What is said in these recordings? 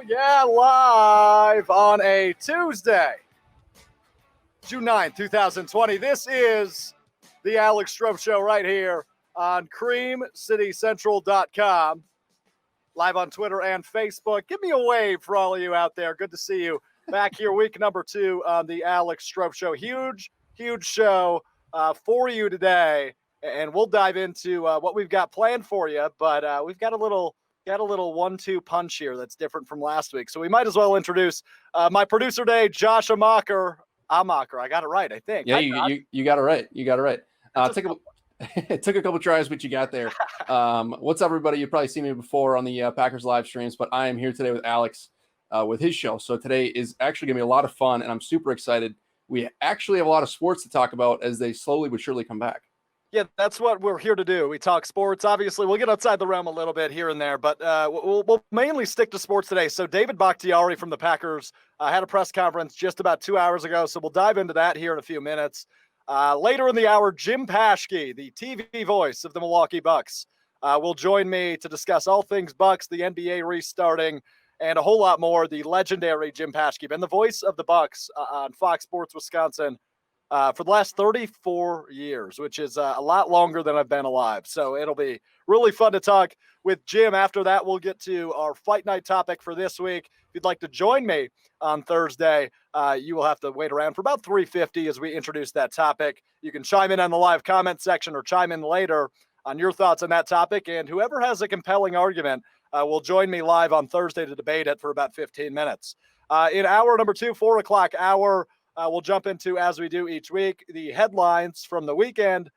Oh, yeah, live on a Tuesday, June 9th, 2020. This is the Alex Strouf Show right here on creamcitycentral.com, live on Twitter and Facebook. Give me a wave for all of you out there. Good to see you back here, week number 2 on the Alex Strouf Show. Huge show for you today, and we'll dive into what we've got planned for you, but we've got a little 1-2 punch here that's different from last week. So we might as well introduce my producer today, Josh Amacher. I got it right, I think. Yeah, you got it right. You got it right. It took a couple tries, but you got there. What's up, everybody? You've probably seen me before on the Packers live streams, but I am here today with Alex with his show. So today is actually going to be a lot of fun, and I'm super excited. We actually have a lot of sports to talk about as they slowly but surely come back. Yeah, that's what we're here to do. We talk sports. Obviously, we'll get outside the realm a little bit here and there, but we'll mainly stick to sports today. So David Bakhtiari from the Packers had a press conference just about 2 hours ago, so we'll dive into that here in a few minutes. Later in the hour, Jim Paschke, the TV voice of the Milwaukee Bucks, will join me to discuss all things Bucks, the NBA restarting, and a whole lot more. The legendary Jim Paschke, been the voice of the Bucks on Fox Sports Wisconsin for the last 34 years, which is a lot longer than I've been alive. So it'll be really fun to talk with Jim. After that, we'll get to our fight night topic for this week. If you'd like to join me on Thursday, you will have to wait around for about 3:50 as we introduce that topic. You can chime in on the live comment section or chime in later on your thoughts on that topic. And whoever has a compelling argument will join me live on Thursday to debate it for about 15 minutes. In hour number 2, 4 o'clock hour, we'll jump into, as we do each week, the headlines from the weekend,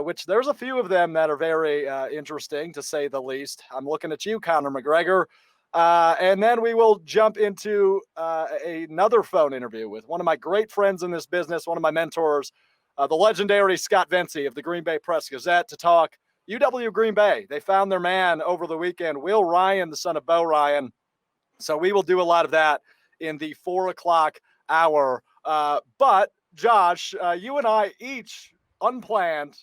which there's a few of them that are very interesting, to say the least. I'm looking at you, Conor McGregor. And then we will jump into another phone interview with one of my great friends in this business, one of my mentors, the legendary Scott Venci of the Green Bay Press-Gazette, to talk UW Green Bay. They found their man over the weekend, Will Ryan, the son of Bo Ryan. So we will do a lot of that in the 4 o'clock hour. But Josh, you and I each unplanned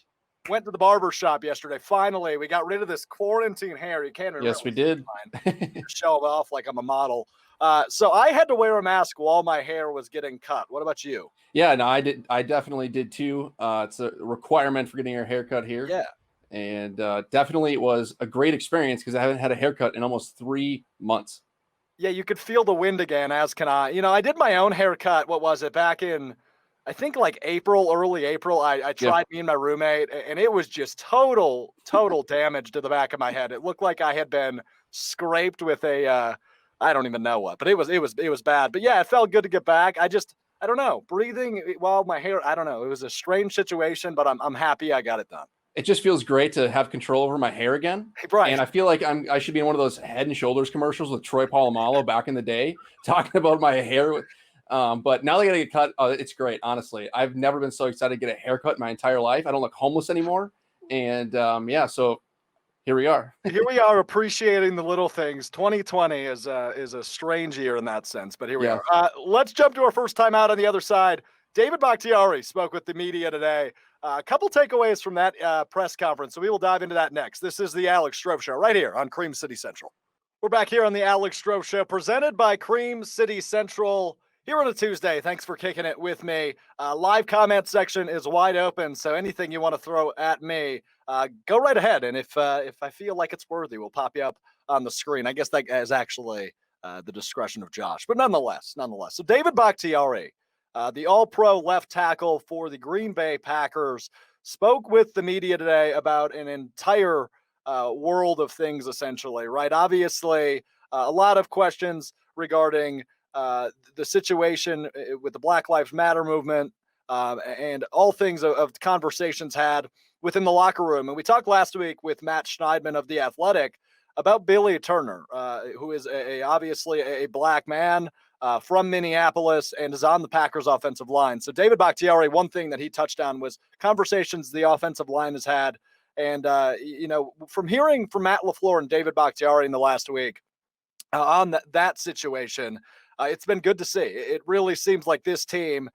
went to the barber shop yesterday. Finally, we got rid of this quarantine hair. You can't even. Yes, we did. Show it off like I'm a model. So I had to wear a mask while my hair was getting cut. What about you? Yeah, no, I did. I definitely did too. It's a requirement for getting your haircut here. Yeah. And definitely it was a great experience because I haven't had a haircut in almost 3 months. Yeah, you could feel the wind again, as can I. You know, I did my own haircut, what was it, back in, I think like early April. I tried, me and my roommate, and it was just total damage to the back of my head. It looked like I had been scraped with a, I don't even know what, but it was bad. But yeah, it felt good to get back. I don't know, breathing while my hair, I don't know. It was a strange situation, but I'm happy I got it done. It just feels great to have control over my hair again. Right. And I feel like I should be in one of those Head and Shoulders commercials with Troy Polamalu back in the day, talking about my hair. But now that I got to get cut, it's great, honestly. I've never been so excited to get a haircut in my entire life. I don't look homeless anymore. And yeah, so here we are. Here we are, appreciating the little things. 2020 is a strange year in that sense, but here we are. Let's jump to our first time out on the other side. David Bakhtiari spoke with the media today. A couple takeaways from that press conference, so we will dive into that next. This is the Alex Strouf Show right here on Cream City Central. We're back here on the Alex Strouf Show, presented by Cream City Central here on a Tuesday. Thanks for kicking it with me. Live comment section is wide open, so anything you want to throw at me, go right ahead. And if I feel like it's worthy, we'll pop you up on the screen. I guess that is actually the discretion of Josh, but nonetheless. So David Bakhtiari, the all-pro left tackle for the Green Bay Packers, spoke with the media today about an entire world of things, essentially, right? Obviously, a lot of questions regarding the situation with the Black Lives Matter movement and all things of conversations had within the locker room. And we talked last week with Matt Schneidman of The Athletic about Billy Turner, who is obviously a black man, from Minneapolis and is on the Packers offensive line. So David Bakhtiari, one thing that he touched on was conversations the offensive line has had. And, from hearing from Matt LaFleur and David Bakhtiari in the last week on that situation, it's been good to see. It really seems like this team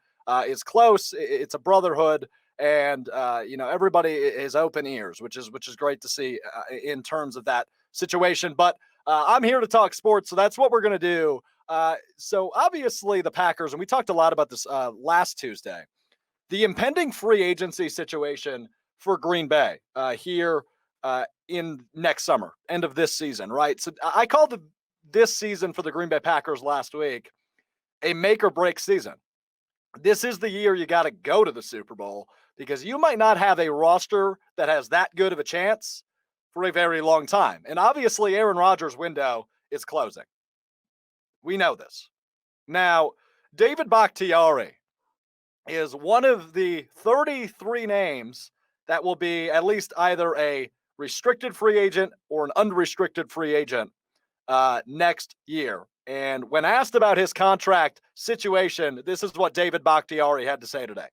is close. It's a brotherhood. And, everybody is open ears, which is great to see in terms of that situation. But I'm here to talk sports, so that's what we're going to do. So obviously the Packers, and we talked a lot about this last Tuesday, the impending free agency situation for Green Bay here in next summer, end of this season, right? So I called this season for the Green Bay Packers last week a make or break season. This is the year you got to go to the Super Bowl because you might not have a roster that has that good of a chance for a very long time. And obviously Aaron Rodgers' window is closing. We know this. Now, David Bakhtiari is one of the 33 names that will be at least either a restricted free agent or an unrestricted free agent next year. And when asked about his contract situation, this is what David Bakhtiari had to say today.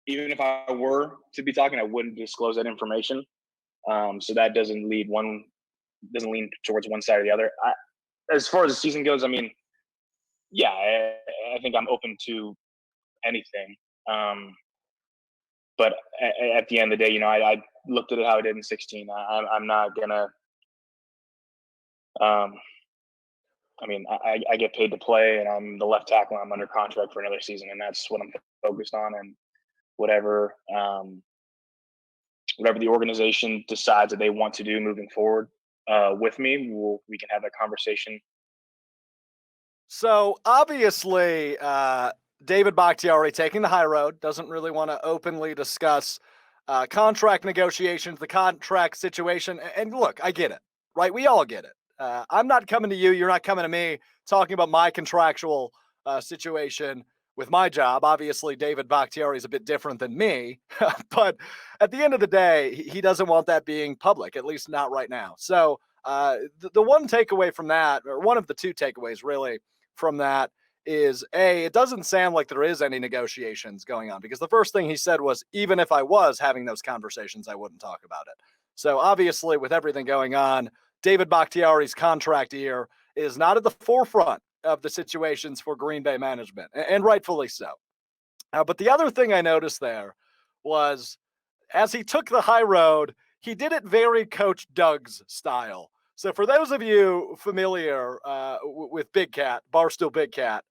Even if I were to be talking, I wouldn't disclose that information. So that doesn't lean towards one side or the other. As far as the season goes, I mean, yeah, I think I'm open to anything. But at the end of the day, I looked at it how I did in 16. I'm not gonna. I mean, I get paid to play, and I'm the left tackle. I'm under contract for another season, and that's what I'm focused on. And whatever the organization decides that they want to do moving forward with me, we can have that conversation. So obviously, David Bakhtiari taking the high road, doesn't really want to openly discuss contract negotiations, the contract situation. And look, I get it, right? We all get it. I'm not coming to you. You're not coming to me talking about my contractual situation with my job. Obviously, David Bakhtiari is a bit different than me, but at the end of the day, he doesn't want that being public, at least not right now. So the one takeaway from that, or one of the two takeaways really from that, is it doesn't sound like there is any negotiations going on, because the first thing he said was, even if I was having those conversations, I wouldn't talk about it. So obviously, with everything going on, David Bakhtiari's contract year is not at the forefront of the situations for Green Bay management, and rightfully so. But the other thing I noticed there was, as he took the high road, he did it very Coach Doug's style. So for those of you familiar with Big Cat, Barstool Big Cat,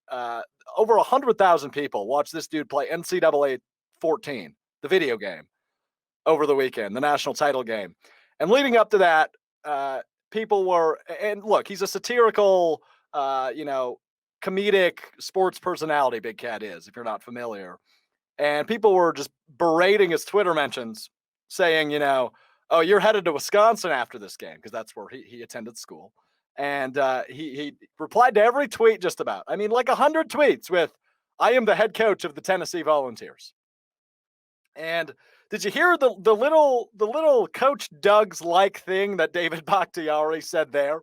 over 100,000 people watched this dude play NCAA 14, the video game, over the weekend, the national title game. And leading up to that, people were, and look, he's a satirical, comedic sports personality, Big Cat is, if you're not familiar. And people were just berating his Twitter mentions, saying, oh, you're headed to Wisconsin after this game, because that's where he attended school. And he replied to every tweet just about. I mean, like 100 tweets with, I am the head coach of the Tennessee Volunteers. And did you hear the little Coach Doug's like thing that David Bakhtiari said there?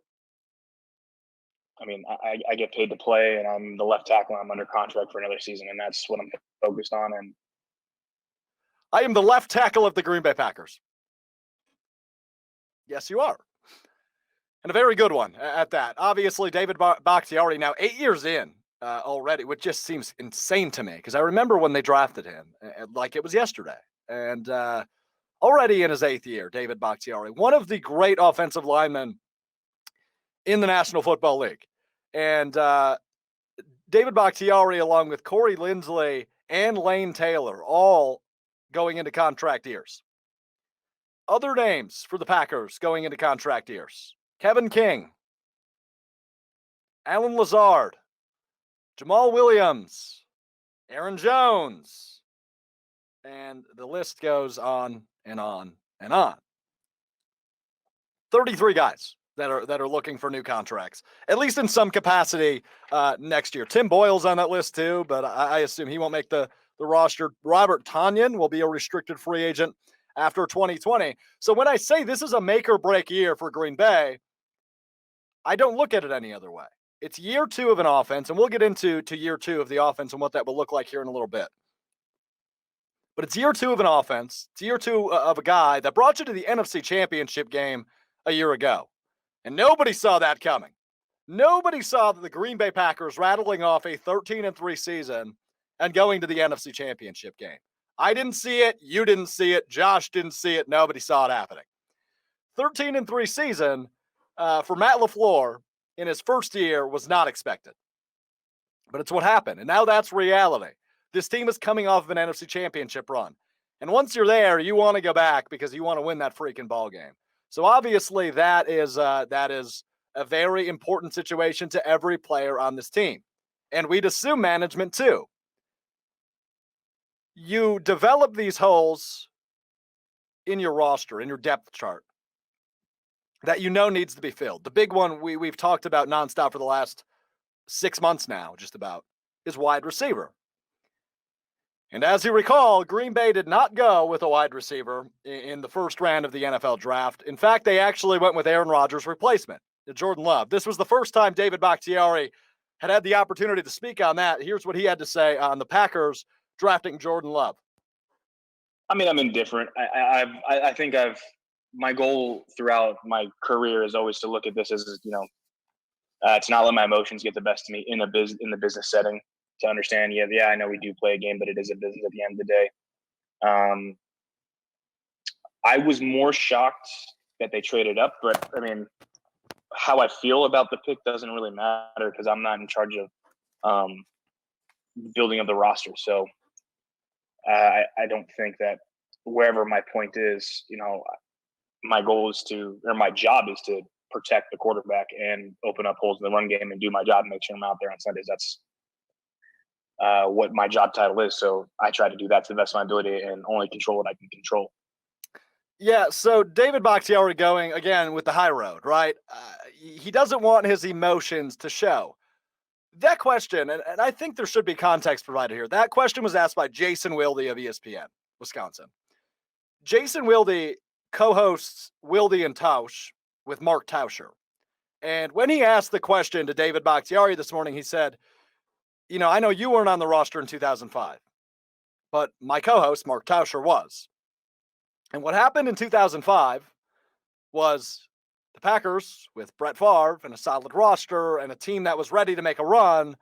I mean, I get paid to play, and I'm the left tackle. I'm under contract for another season, and that's what I'm focused on. And I am the left tackle of the Green Bay Packers. Yes, you are. And a very good one at that. Obviously, David Bakhtiari now 8 years in already, which just seems insane to me, because I remember when they drafted him like it was yesterday. And already in his 8th year, David Bakhtiari, one of the great offensive linemen in the National Football League. And David Bakhtiari, along with Corey Linsley and Lane Taylor, all going into contract years. Other names for the Packers going into contract years: Kevin King, Alan Lazard, Jamal Williams, Aaron Jones, and the list goes on and on and on. 33 guys that are looking for new contracts, at least in some capacity next year. Tim Boyle's on that list too, but I assume he won't make the roster. Robert Tonyan will be a restricted free agent after 2020. So when I say this is a make or break year for Green Bay, I don't look at it any other way. It's year 2 of an offense, and we'll get into year 2 of the offense and what that will look like here in a little bit. But it's year 2 of an offense. It's year 2 of a guy that brought you to the NFC Championship game a year ago. And nobody saw that coming. Nobody saw the Green Bay Packers rattling off a 13-3 season and going to the NFC Championship game. I didn't see it. You didn't see it. Josh didn't see it. Nobody saw it happening. 13-3 season, for Matt LaFleur in his first year was not expected. But it's what happened. And now that's reality. This team is coming off of an NFC championship run. And once you're there, you want to go back because you want to win that freaking ball game. So obviously that is a very important situation to every player on this team. And we'd assume management too. You develop these holes in your roster, in your depth chart, that you know needs to be filled. The big one we've talked about nonstop for the last 6 months now, just about, is wide receiver. And as you recall, Green Bay did not go with a wide receiver in the first round of the NFL draft. In fact, they actually went with Aaron Rodgers' replacement, Jordan Love. This was the first time David Bakhtiari had the opportunity to speak on that. Here's what he had to say on the Packers drafting Jordan Love. I mean, I'm indifferent. I think my goal throughout my career is always to look at this as, to not let my emotions get the best of me in the business setting, to understand, I know we do play a game, but it is a business at the end of the day. I was more shocked that they traded up, but I mean, how I feel about the pick doesn't really matter because I'm not in charge of building of the roster. So I don't think that wherever my point is, my goal is my job is to protect the quarterback and open up holes in the run game and do my job and make sure I'm out there on Sundays. That's what my job title is. So I try to do that to the best of my ability and only control what I can control. Yeah, so David Bakhtiari going, again, with the high road, right? He doesn't want his emotions to show. That question, and I think there should be context provided here, that question was asked by Jason Wilde of ESPN, Wisconsin. Jason Wilde co-hosts Wilde and Tausch with Mark Tauscher. And when he asked the question to David Bakhtiari this morning, he said, I know you weren't on the roster in 2005, but my co-host, Mark Tauscher, was. And what happened in 2005 was the Packers, with Brett Favre and a solid roster and a team that was ready to make a run,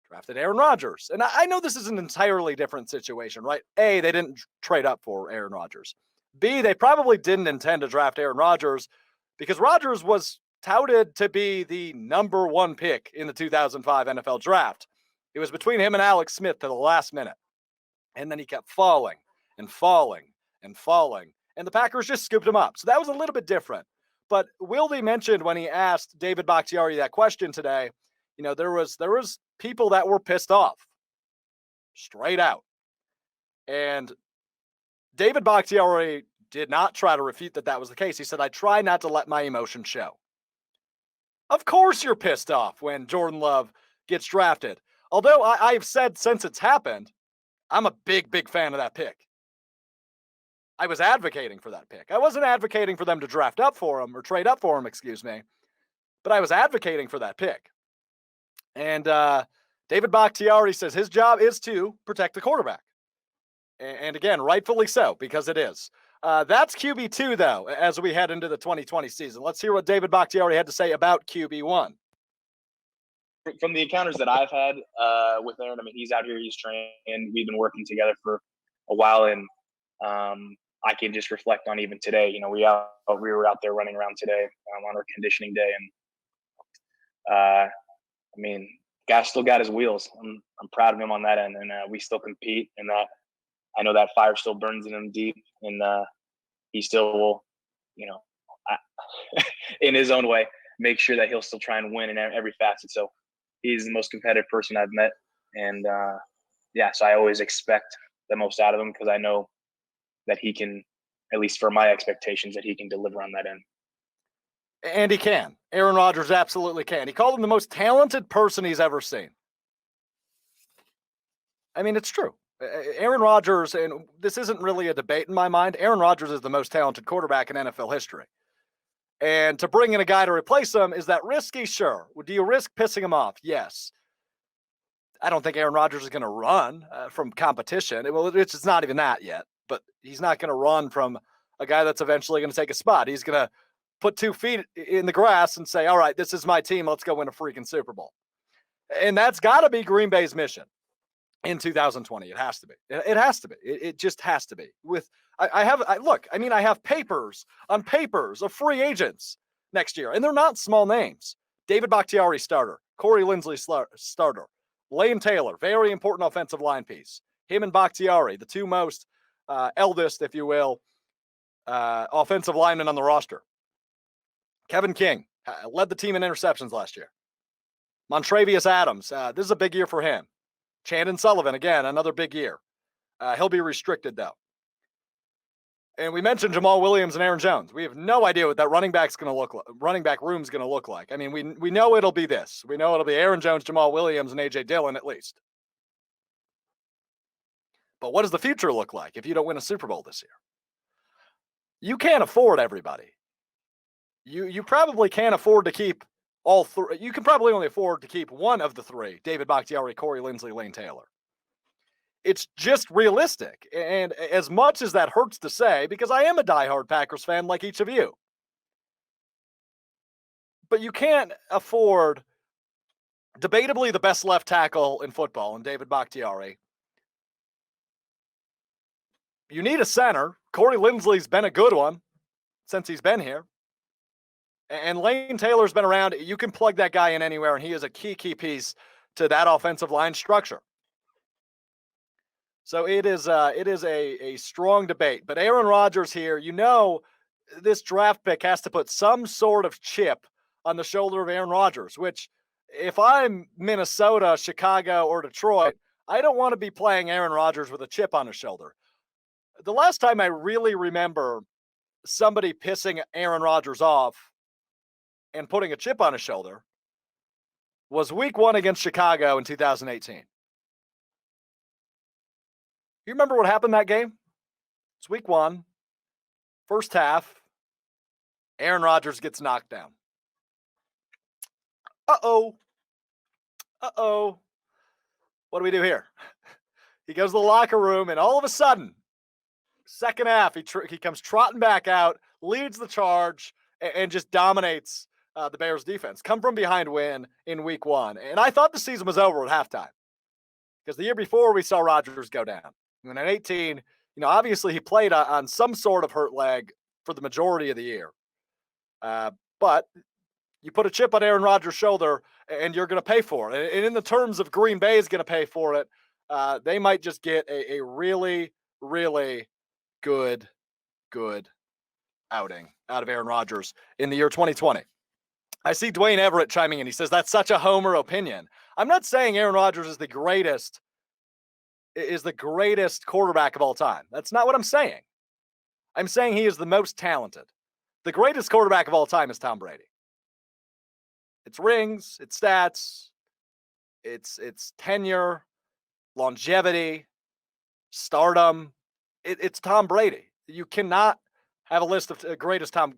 drafted Aaron Rodgers. And I know this is an entirely different situation, right? A, they didn't trade up for Aaron Rodgers. B, they probably didn't intend to draft Aaron Rodgers because Rodgers was touted to be the number one pick in the 2005 NFL draft. It was between him and Alex Smith to the last minute. And then he kept falling and falling and falling. And the Packers just scooped him up. So that was a little bit different. But Wilde mentioned when he asked David Bakhtiari that question today, there was people that were pissed off. Straight out. And David Bakhtiari did not try to refute that was the case. He said, I try not to let my emotions show. Of course you're pissed off when Jordan Love gets drafted. Although I've said since it's happened, I'm a big, big fan of that pick. I was advocating for that pick. I wasn't advocating for them to draft up for him or trade up for him, but I was advocating for that pick. And David Bakhtiari says his job is to protect the quarterback. And again, rightfully so, because it is. That's QB2, though, as we head into the 2020 season. Let's hear what David Bakhtiari had to say about QB1. From the encounters that I've had with Aaron, I mean, he's out here, he's trained. We've been working together for a while, and I can just reflect on even today. We were out there running around today on our conditioning day, and I mean, guy still got his wheels. I'm proud of him on that end, and we still compete, and I know that fire still burns in him deep, and he still will, in his own way, make sure that he'll still try and win in every facet. So he's the most competitive person I've met, and so I always expect the most out of him because I know that he can, at least for my expectations, that he can deliver on that end. And he can. Aaron Rodgers absolutely can. He called him the most talented person he's ever seen. I mean, it's true. Aaron Rodgers, and this isn't really a debate in my mind, Aaron Rodgers is the most talented quarterback in NFL history. And to bring in a guy to replace him, is that risky? Sure. Do you risk pissing him off? Yes. I don't think Aaron Rodgers is going to run from competition. It's not even that yet, but he's not going to run from a guy that's eventually going to take a spot. He's going to put 2 feet in the grass and say, all right, this is my team. Let's go win a freaking Super Bowl. And that's got to be Green Bay's mission in 2020. It has to be. It has to be. It just has to be. I have papers on papers of free agents next year. And they're not small names. David Bakhtiari, starter. Corey Linsley, starter. Lane Taylor, very important offensive line piece. Him and Bakhtiari, the two most eldest, if you will, offensive linemen on the roster. Kevin King led the team in interceptions last year. Montrevious Adams, this is a big year for him. Chandon Sullivan, again, another big year. He'll be restricted, though. And we mentioned Jamal Williams and Aaron Jones. We have no idea what that running back room's going to look like. I mean, we know it'll be this. We know it'll be Aaron Jones, Jamal Williams, and A.J. Dillon at least. But what does the future look like if you don't win a Super Bowl this year? You can't afford everybody. You probably can't afford to keep all three. You can probably only afford to keep one of the three, David Bakhtiari, Corey Linsley, Lane Taylor. It's just realistic. And as much as that hurts to say, because I am a diehard Packers fan like each of you, but you can't afford debatably the best left tackle in football in David Bakhtiari. You need a center. Corey Linsley's been a good one since he's been here. And Lane Taylor's been around. You can plug that guy in anywhere, and he is a key piece to that offensive line structure. So it is a strong debate. But Aaron Rodgers here, this draft pick has to put some sort of chip on the shoulder of Aaron Rodgers, which if I'm Minnesota, Chicago, or Detroit, I don't want to be playing Aaron Rodgers with a chip on his shoulder. The last time I really remember somebody pissing Aaron Rodgers off and putting a chip on his shoulder was week 1 against Chicago in 2018. You remember what happened that game? It's week 1, first half. Aaron Rodgers gets knocked down. Uh-oh. What do we do here? He goes to the locker room, and all of a sudden, second half, he comes trotting back out, leads the charge, and just dominates the Bears defense. Come from behind win in week 1. And I thought the season was over at halftime because the year before we saw Rodgers go down. And in 18, obviously he played on some sort of hurt leg for the majority of the year. But you put a chip on Aaron Rodgers' shoulder and you're going to pay for it. And in the terms of Green Bay is going to pay for it, they might just get a really, really good outing out of Aaron Rodgers in the year 2020. I see Dwayne Everett chiming in. He says, that's such a homer opinion. I'm not saying Aaron Rodgers is the greatest quarterback of all time. That's not what I'm saying. I'm saying he is the most talented. The greatest quarterback of all time is Tom Brady. It's rings, it's stats, it's tenure, longevity, stardom. It's Tom Brady. You cannot have a list of greatest Tom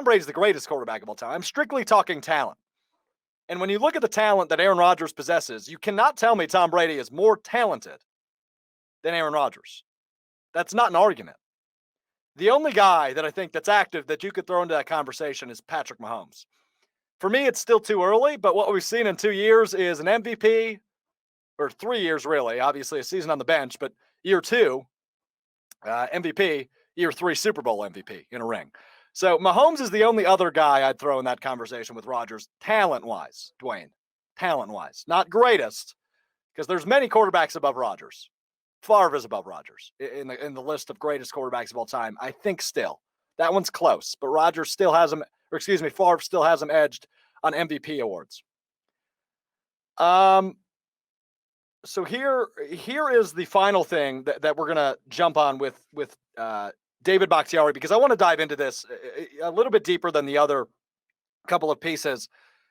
Brady's the greatest quarterback of all time. I'm strictly talking talent. And when you look at the talent that Aaron Rodgers possesses, you cannot tell me Tom Brady is more talented than Aaron Rodgers. That's not an argument. The only guy that I think that's active that you could throw into that conversation is Patrick Mahomes. For me, it's still too early, but what we've seen in 2 years is an MVP, or 3 years really, obviously a season on the bench, but year 2, MVP, year 3 Super Bowl MVP in a ring. So Mahomes is the only other guy I'd throw in that conversation with Rodgers, talent-wise, Dwayne. Talent-wise. Not greatest, because there's many quarterbacks above Rodgers. Favre is above Rodgers in the list of greatest quarterbacks of all time. I think still. That one's close, but Rodgers still has him, Favre still has him edged on MVP awards. So here is the final thing that we're going to jump on with David Bakhtiari, because I want to dive into this a little bit deeper than the other couple of pieces.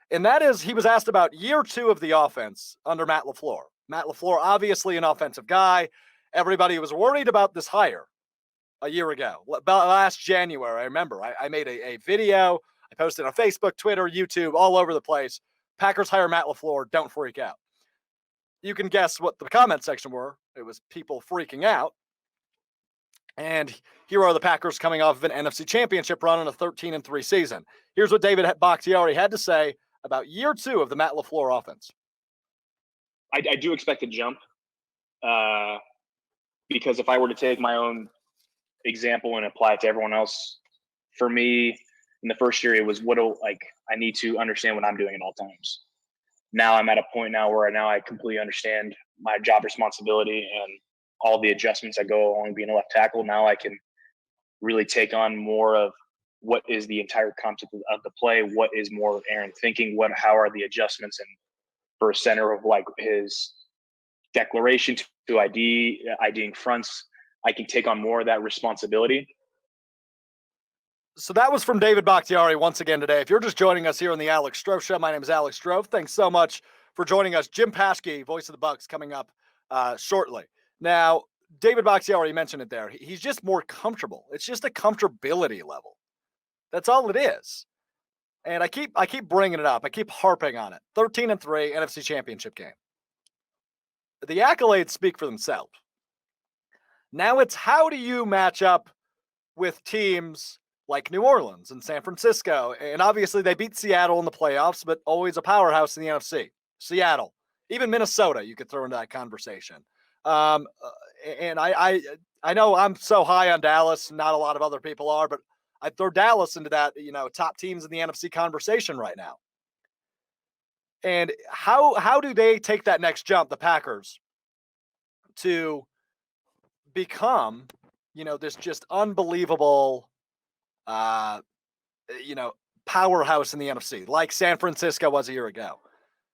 And that is, he was asked about year 2 of the offense under Matt LaFleur. Matt LaFleur, obviously an offensive guy. Everybody was worried about this hire a year ago. About last January, I remember. I made a video. I posted on Facebook, Twitter, YouTube, all over the place. Packers hire Matt LaFleur. Don't freak out. You can guess what the comment section were. It was people freaking out. And here are the Packers coming off of an NFC Championship run on a 13-3 season. Here's what David Bakhtiari had to say about year 2 of the Matt LaFleur offense. I do expect a jump because if I were to take my own example and apply it to everyone else, for me, In the first year, it was I need to understand what I'm doing at all times. Now I'm at a point now where I completely understand my job responsibility and all the adjustments that go along being a left tackle. Now I can really take on more of what is the entire concept of the play, what is more Aaron thinking, how are the adjustments, and for a center of like his declaration to IDing fronts, I can take on more of that responsibility. So that was from David Bakhtiari once again today. If you're just joining us here on the Alex Strouf Show, my name is Alex Strouf. Thanks so much for joining us. Jim Paschke, voice of the Bucks, coming up shortly. Now, David Bakhtiari mentioned it there. He's just more comfortable. It's just a comfortability level. That's all it is. And I keep bringing it up. I keep harping on it. 13-3 NFC Championship game. The accolades speak for themselves. Now it's how do you match up with teams like New Orleans and San Francisco? And obviously they beat Seattle in the playoffs, but always a powerhouse in the NFC. Seattle, even Minnesota, you could throw into that conversation. And I know I'm so high on Dallas, not a lot of other people are, but I'd throw Dallas into that, top teams in the NFC conversation right now. And how do they take that next jump, the Packers, to become, this just unbelievable, powerhouse in the NFC, like San Francisco was a year ago?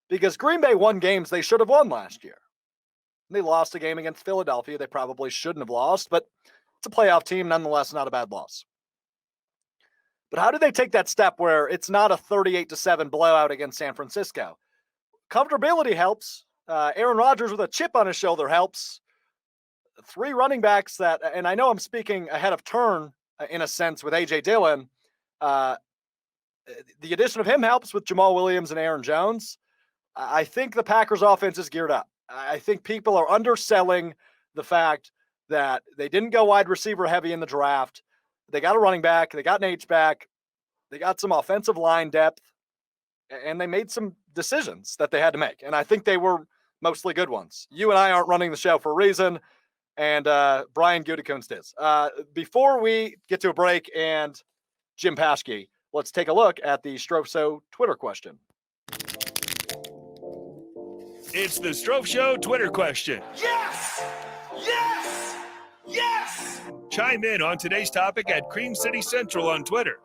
Because Green Bay won games they should have won last year. They lost a game against Philadelphia they probably shouldn't have lost, but it's a playoff team, nonetheless, not a bad loss. But how do they take that step where it's not a 38-7 blowout against San Francisco? Comfortability helps. Aaron Rodgers with a chip on his shoulder helps. 3 running backs that, and I know I'm speaking ahead of turn in a sense with A.J. Dillon. The addition of him helps with Jamal Williams and Aaron Jones. I think the Packers offense is geared up. I think people are underselling the fact that they didn't go wide receiver heavy in the draft. They got a running back. They got an H-back. They got some offensive line depth. And they made some decisions that they had to make. And I think they were mostly good ones. You and I aren't running the show for a reason. And Brian Gutekunst is. Before we get to a break and Jim Paschke, let's take a look at the Strouf Show Twitter question. It's the Strouf Show Twitter question. Yes! Yes! Yes! Chime in on today's topic at Cream City Central on Twitter.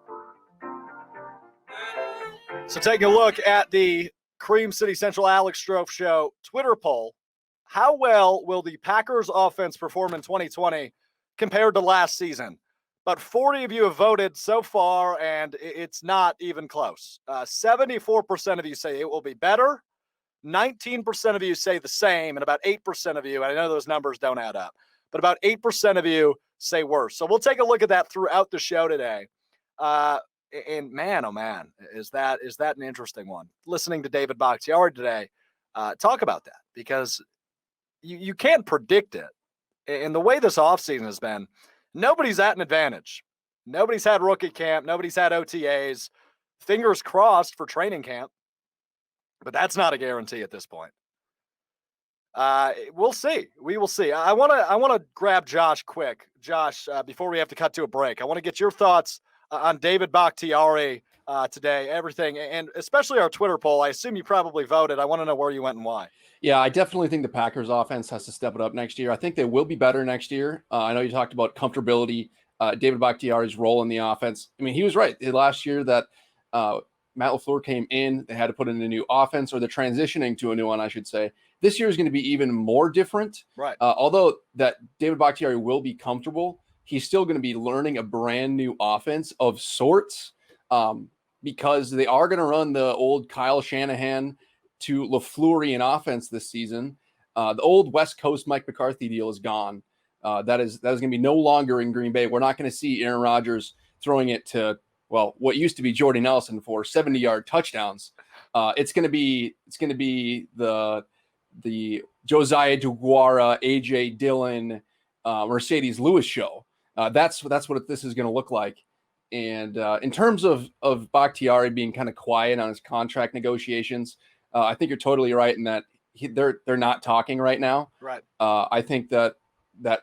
So taking a look at the Cream City Central Alex Strouf Show Twitter poll, how well will the Packers offense perform in 2020 compared to last season? About 40 of you have voted so far, and it's not even close. 74% of you say it will be better. 19% of you say the same, and about 8% of you, and I know those numbers don't add up, but about 8% of you say worse. So we'll take a look at that throughout the show today. And man, oh man, is that an interesting one. Listening to David Bakhtiari today talk about that, because you can't predict it. And the way this offseason has been, nobody's at an advantage. Nobody's had rookie camp. Nobody's had OTAs. Fingers crossed for training camp. But that's not a guarantee at this point. We'll see. We will see. I want to grab Josh quick. Josh, before we have to cut to a break, I want to get your thoughts on David Bakhtiari today, everything, and especially our Twitter poll. I assume you probably voted. I want to know where you went and why. Yeah, I definitely think the Packers offense has to step it up next year. I think they will be better next year. I know you talked about comfortability, David Bakhtiari's role in the offense. I mean, he was right. Last year that Matt LaFleur came in, they had to put in a new offense, or they're transitioning to a new one, I should say. This year is going to be even more different. Right. Although that David Bakhtiari will be comfortable, he's still going to be learning a brand new offense of sorts, because they are going to run the old Kyle Shanahan to LaFleurian offense this season. The old West Coast Mike McCarthy deal is gone. That is going to be no longer in Green Bay. We're not going to see Aaron Rodgers throwing it to, well, what used to be Jordy Nelson for 70-yard touchdowns. It's going to be the Josiah DeGuara, AJ Dillon, Mercedes Lewis show. That's what this is going to look like. And in terms of Bakhtiari being kind of quiet on his contract negotiations, I think you're totally right in that they're not talking right now. Right. I think that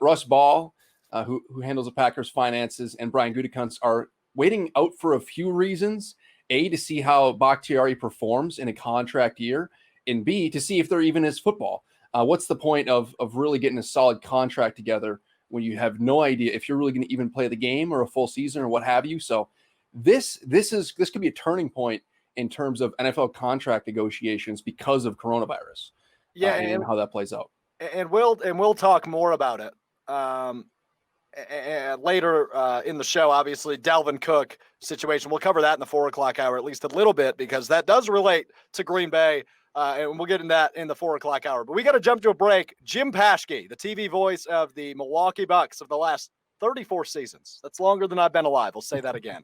Russ Ball, who handles the Packers finances, and Brian Gutekunst are waiting out for a few reasons. A, to see how Bakhtiari performs in a contract year, and B, to see if there even is football. What's the point of really getting a solid contract together when you have no idea if you're really going to even play the game or a full season or what have you? So this could be a turning point in terms of NFL contract negotiations because of coronavirus. Yeah, and how that plays out. And we'll talk more about it and later in the show. Obviously, Dalvin Cook situation. We'll cover that in the 4 o'clock hour, at least a little bit, because that does relate to Green Bay. And we'll get into that in the 4 o'clock hour. But we got to jump to a break. Jim Paschke, the TV voice of the Milwaukee Bucks of the last 34 seasons. That's longer than I've been alive. I'll say that again.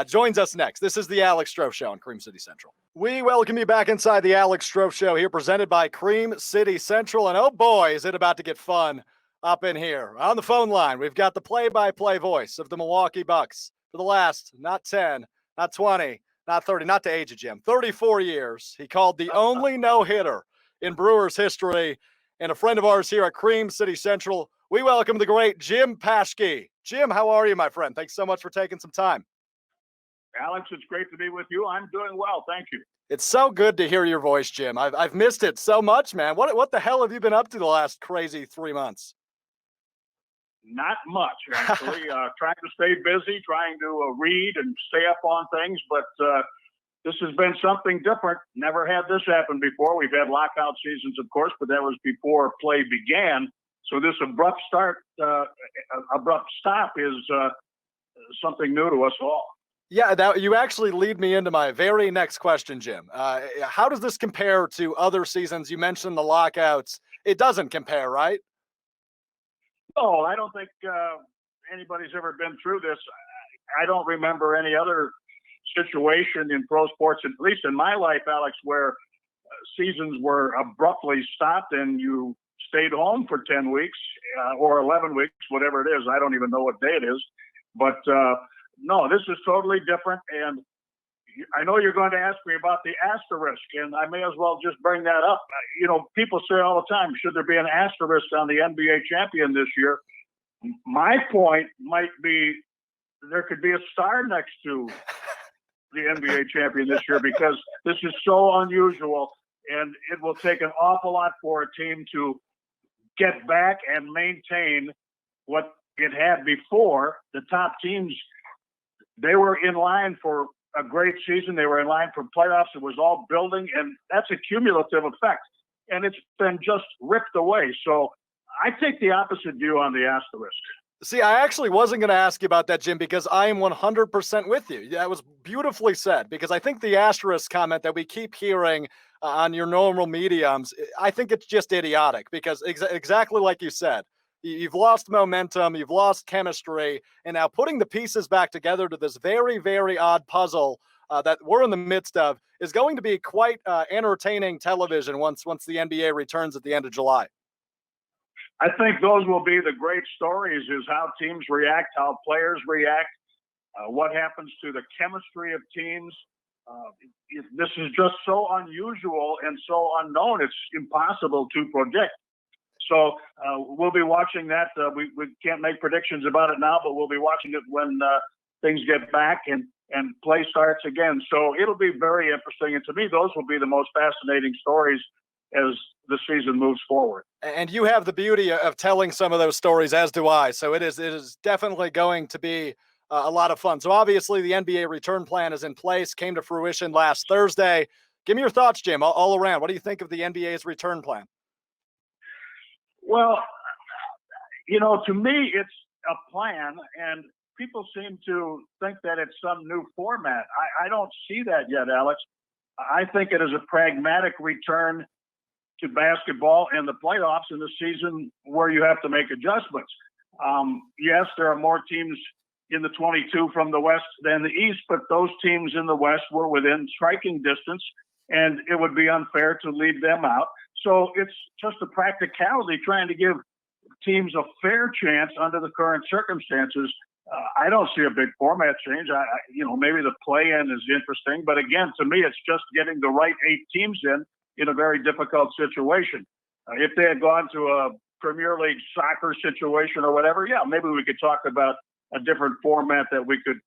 Joins us next. This is the Alex Strouf Show on Cream City Central. We welcome you back inside the Alex Strouf Show here, presented by Cream City Central. And oh boy, is it about to get fun up in here. On the phone line, we've got the play-by-play voice of the Milwaukee Bucks for the last, not 10, not 20, not 30, not to age of Jim, 34 years. He called the only no-hitter in Brewers history, and a friend of ours here at Cream City Central. We welcome the great Jim Paschke. Jim, how are you, my friend? Thanks so much for taking some time. Alex, it's great to be with you. I'm doing well, thank you. It's so good to hear your voice, Jim. I've missed it so much, man. What the hell have you been up to the last crazy 3 months? Not much, actually. Trying to stay busy, trying to read and stay up on things, but this has been something different. Never had this happen before. We've had lockout seasons, of course, but that was before play began. So this abrupt stop is something new to us all. Yeah, you actually lead me into my very next question, Jim. How does this compare to other seasons? You mentioned the lockouts. It doesn't compare, right? No, I don't think anybody's ever been through this. I don't remember any other situation in pro sports, at least in my life, Alex, where seasons were abruptly stopped and you stayed home for 10 weeks or 11 weeks, whatever it is. I don't even know what day it is. But no, this is totally different. And I know you're going to ask me about the asterisk, and I may as well just bring that up. You know, people say all the time, should there be an asterisk on the NBA champion this year? My point might be there could be a star next to the NBA champion this year, because this is so unusual, and it will take an awful lot for a team to get back and maintain what it had before. The top teams, they were in line for a great season. They were in line for playoffs. It was all building, and that's a cumulative effect. And it's been just ripped away. So I take the opposite view on the asterisk. See, I actually wasn't going to ask you about that, Jim, because I am 100% with you. That was beautifully said, because I think the asterisk comment that we keep hearing on your normal mediums, I think it's just idiotic, because exactly like you said, you've lost momentum, you've lost chemistry, and now putting the pieces back together to this very, very odd puzzle that we're in the midst of is going to be quite entertaining television once the NBA returns at the end of July. I think those will be the great stories, is how teams react, how players react, what happens to the chemistry of teams. This is just so unusual and so unknown, it's impossible to predict. So we'll be watching that. We can't make predictions about it now, but we'll be watching it when things get back and play starts again. So it'll be very interesting. And to me, those will be the most fascinating stories as the season moves forward. And you have the beauty of telling some of those stories, as do I. So it is definitely going to be a lot of fun. So obviously the NBA return plan is in place, came to fruition last Thursday. Give me your thoughts, Jim, all around. What do you think of the NBA's return plan? Well, you know, to me, it's a plan, and people seem to think that it's some new format. I don't see that yet, Alex. I think it is a pragmatic return to basketball and the playoffs in the season where you have to make adjustments. Yes, there are more teams in the 22 from the West than the East, but those teams in the West were within striking distance, and it would be unfair to leave them out. So it's just a practicality, trying to give teams a fair chance under the current circumstances. I don't see a big format change. Maybe the play-in is interesting, but again, to me, it's just getting the right 8 teams in a very difficult situation. If they had gone to a Premier League soccer situation or whatever, yeah, maybe we could talk about a different format that we could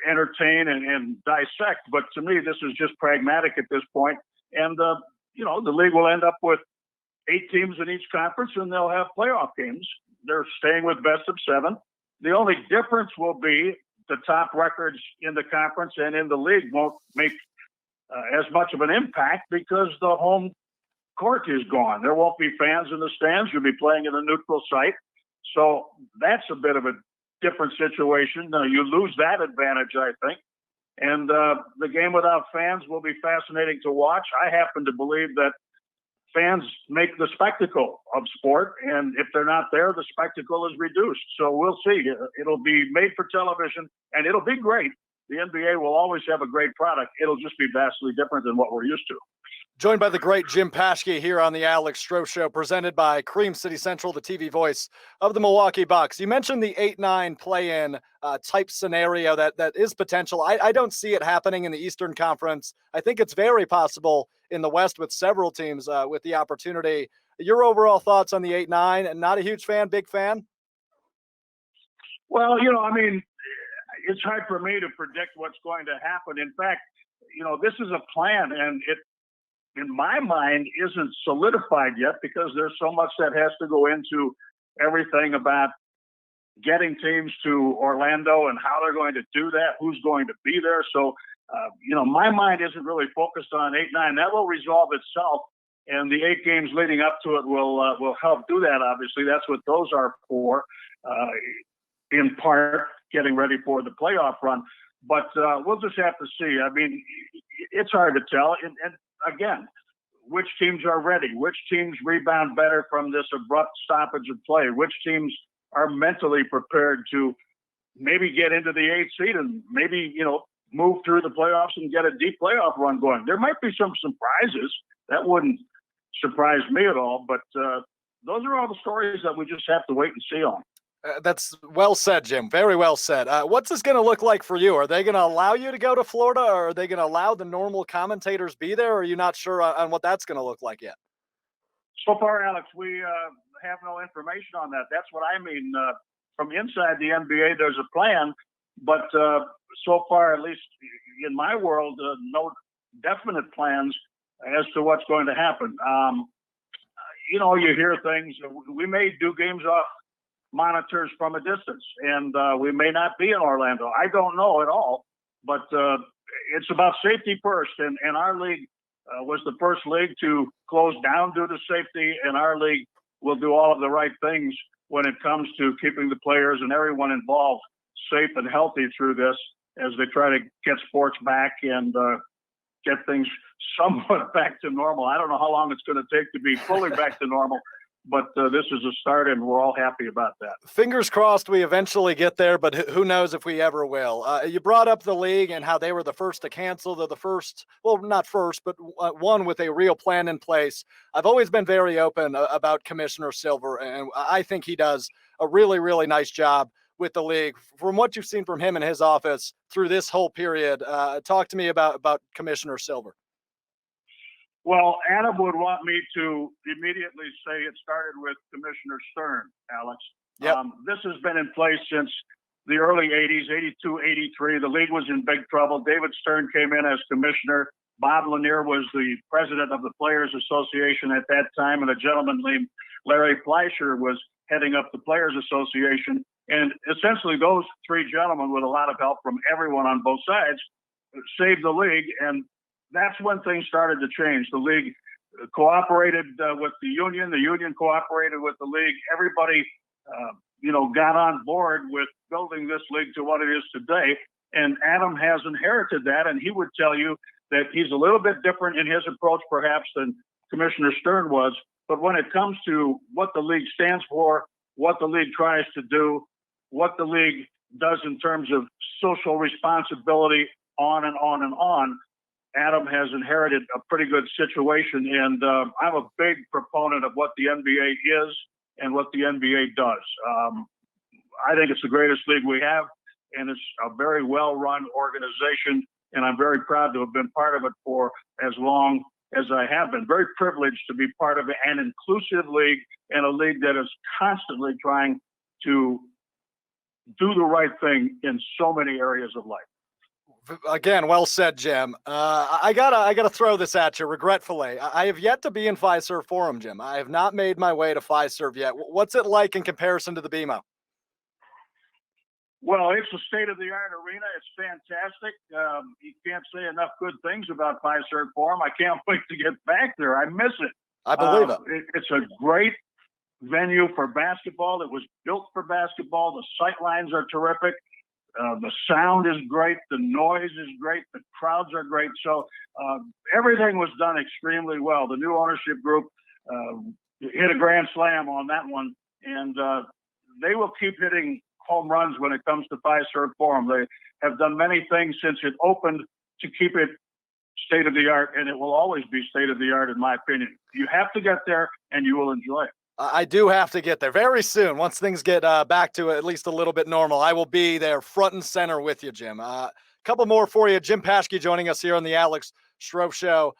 entertain and dissect. But to me, this is just pragmatic at this point. And, the league will end up with 8 teams in each conference, and they'll have playoff games. They're staying with best of 7. The only difference will be the top records in the conference and in the league won't make as much of an impact because the home court is gone. There won't be fans in the stands. You'll be playing in a neutral site. So that's a bit of a different situation. You lose that advantage, I think. And the game without fans will be fascinating to watch. I happen to believe that fans make the spectacle of sport, and if they're not there, the spectacle is reduced. So we'll see. It'll be made for television, and it'll be great. The NBA will always have a great product. It'll just be vastly different than what we're used to. Joined by the great Jim Paschke here on the Alex Strouf Show, presented by Cream City Central, the TV voice of the Milwaukee Bucks. You mentioned the 8-9 play-in type scenario that is potential. I don't see it happening in the Eastern Conference. I think it's very possible in the West with several teams with the opportunity. Your overall thoughts on the 8-9? And not a huge fan, big fan? Well, it's hard for me to predict what's going to happen. In fact, this is a plan, and it, in my mind, isn't solidified yet because there's so much that has to go into everything about getting teams to Orlando and how they're going to do that, who's going to be there. So, my mind isn't really focused on 8-9. That will resolve itself, and the 8 games leading up to it will help do that. Obviously, that's what those are for, in part getting ready for the playoff run. But we'll just have to see. I mean, it's hard to tell. And again, which teams are ready? Which teams rebound better from this abrupt stoppage of play? Which teams are mentally prepared to maybe get into the 8th seed and maybe, move through the playoffs and get a deep playoff run going? There might be some surprises. That wouldn't surprise me at all. But those are all the stories that we just have to wait and see on. That's well said, Jim. Very well said. What's this going to look like for you? Are they going to allow you to go to Florida, or are they going to allow the normal commentators be there? Or are you not sure on what that's going to look like yet? So far, Alex, we have no information on that. That's what I mean. From inside the NBA, there's a plan, but so far, at least in my world, no definite plans as to what's going to happen. You hear things. We may do games off monitors from a distance, and we may not be in Orlando. I don't know at all, but it's about safety first, and our league was the first league to close down due to safety, and our league will do all of the right things when it comes to keeping the players and everyone involved safe and healthy through this as they try to get sports back and get things somewhat back to normal. I don't know how long it's going to take to be fully back to normal, but this is a start, and we're all happy about that. Fingers crossed we eventually get there, but who knows if we ever will. You brought up the league and how they were the first to cancel. They're the first, well, not first, but one with a real plan in place. I've always been very open about Commissioner Silver, and I think he does a really, really nice job with the league. From what you've seen from him in his office through this whole period, talk to me about Commissioner Silver. Well, Adam would want me to immediately say it started with Commissioner Stern, Alex. Yep. This has been in place since the early 80s, 82, 83. The league was in big trouble. David Stern came in as commissioner. Bob Lanier was the president of the Players Association at that time, and a gentleman named Larry Fleischer was heading up the Players Association. And essentially those 3 gentlemen, with a lot of help from everyone on both sides, saved the league. And that's when things started to change. The league cooperated with the union cooperated with the league. Everybody, got on board with building this league to what it is today. And Adam has inherited that, and he would tell you that he's a little bit different in his approach perhaps than Commissioner Stern was. But when it comes to what the league stands for, what the league tries to do, what the league does in terms of social responsibility, on and on and on, Adam has inherited a pretty good situation, and I'm a big proponent of what the NBA is and what the NBA does. I think it's the greatest league we have, and it's a very well-run organization, and I'm very proud to have been part of it for as long as I have been. Very privileged to be part of an inclusive league, and a league that is constantly trying to do the right thing in so many areas of life. Again, well said, Jim. I gotta throw this at you, regretfully. I have yet to be in Fiserv Forum, Jim. I have not made my way to Fiserv yet. What's it like in comparison to the BMO? Well, it's a state-of-the-art arena. It's fantastic. You can't say enough good things about Fiserv Forum. I can't wait to get back there. I miss it. I believe it. It's a great venue for basketball. It was built for basketball. The sight lines are terrific. The sound is great. The noise is great. The crowds are great. So everything was done extremely well. The new ownership group hit a grand slam on that one, and they will keep hitting home runs when it comes to Fiserv Forum. They have done many things since it opened to keep it state of the art, and it will always be state of the art, in my opinion. You have to get there, and you will enjoy it. I do have to get there very soon. Once things get back to at least a little bit normal, I will be there front and center with you, Jim. A couple more for you. Jim Paschke joining us here on the Alex Strouf Show.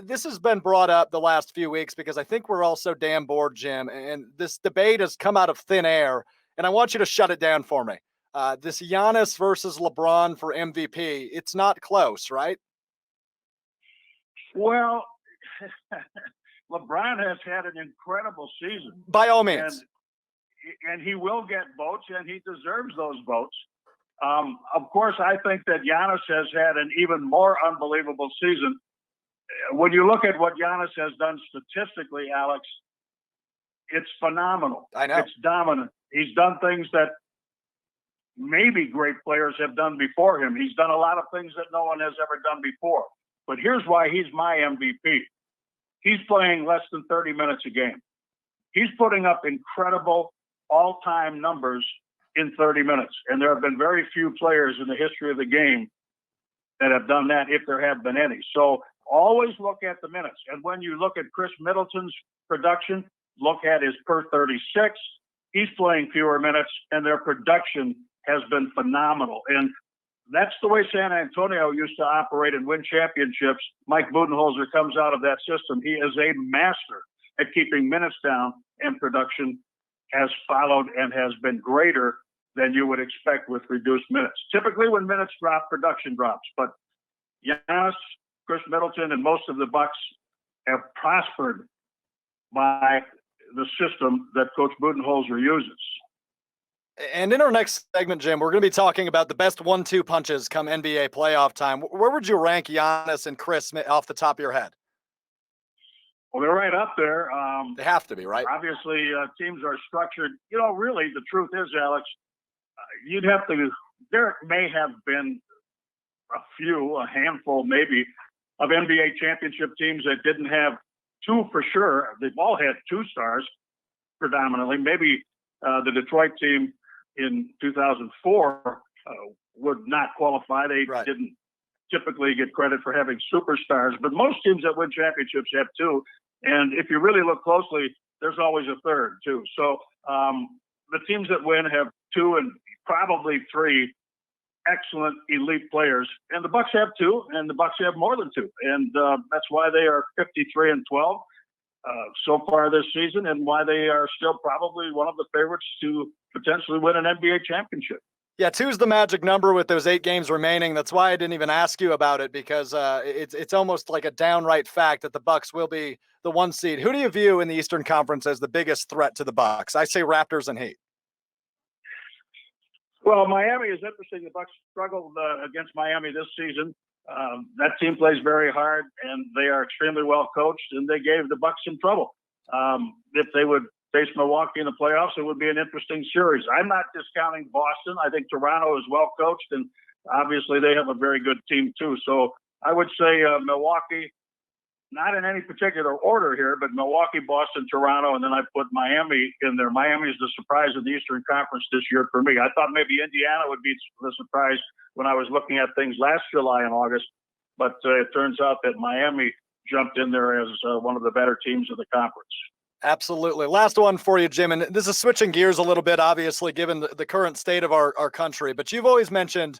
This has been brought up the last few weeks because I think we're all so damn bored, Jim, and this debate has come out of thin air, and I want you to shut it down for me. This Giannis versus LeBron for MVP, it's not close, right? Well, LeBron has had an incredible season. By all means. And he will get votes, and he deserves those votes. Of course, I think that Giannis has had an even more unbelievable season. When you look at what Giannis has done statistically, Alex, it's phenomenal. I know. It's dominant. He's done things that maybe great players have done before him. He's done a lot of things that no one has ever done before. But here's why he's my MVP. He's playing less than 30 minutes a game. He's putting up incredible all-time numbers in 30 minutes. And there have been very few players in the history of the game that have done that, if there have been any. So always look at the minutes. And when you look at Chris Middleton's production, look at his per 36. He's playing fewer minutes, and their production has been phenomenal. And that's the way San Antonio used to operate and win championships. Mike Budenholzer comes out of that system. He is a master at keeping minutes down, and production has followed and has been greater than you would expect with reduced minutes. Typically, when minutes drop, production drops. But Giannis, Chris Middleton, and most of the Bucks have prospered by the system that Coach Budenholzer uses. And in our next segment, Jim, we're going to be talking about the best 1-2 punches come NBA playoff time. Where would you rank Giannis and Chris off the top of your head? Well, they're right up there. They have to be, right? Obviously, teams are structured. You know, really, the truth is, Alex, you'd have to – there may have been a handful maybe, of NBA championship teams that didn't have two for sure. They've all had two stars predominantly. Maybe the Detroit team in 2004 would not qualify. They didn't typically get credit for having superstars, but most teams that win championships have two. And if you really look closely, there's always a third too. So the teams that win have two and probably three excellent elite players, and the Bucks have two, and the Bucks have more than two, and that's why they are 53-12 so far this season, and why they are still probably one of the favorites to potentially win an NBA championship. Yeah, 2's the magic number with those 8 games remaining. That's why I didn't even ask you about it, because it's almost like a downright fact that the Bucks will be the 1 seed. Who do you view in the Eastern Conference as the biggest threat to the Bucks? I say Raptors and Heat. Well, Miami is interesting. The Bucks struggled against Miami this season. That team plays very hard, and they are extremely well coached, and they gave the Bucks some trouble. If they would face Milwaukee in the playoffs, it would be an interesting series. I'm not discounting Boston. I think Toronto is well coached, and obviously they have a very good team too. So I would say Milwaukee, not in any particular order here, but Milwaukee, Boston, Toronto, and then I put Miami in there. Miami is the surprise in the Eastern Conference this year for me. I thought maybe Indiana would be the surprise when I was looking at things last July and August, but it turns out that Miami jumped in there as one of the better teams of the conference. Absolutely. Last one for you, Jim, and this is switching gears a little bit, obviously, given the current state of our country, but you've always mentioned,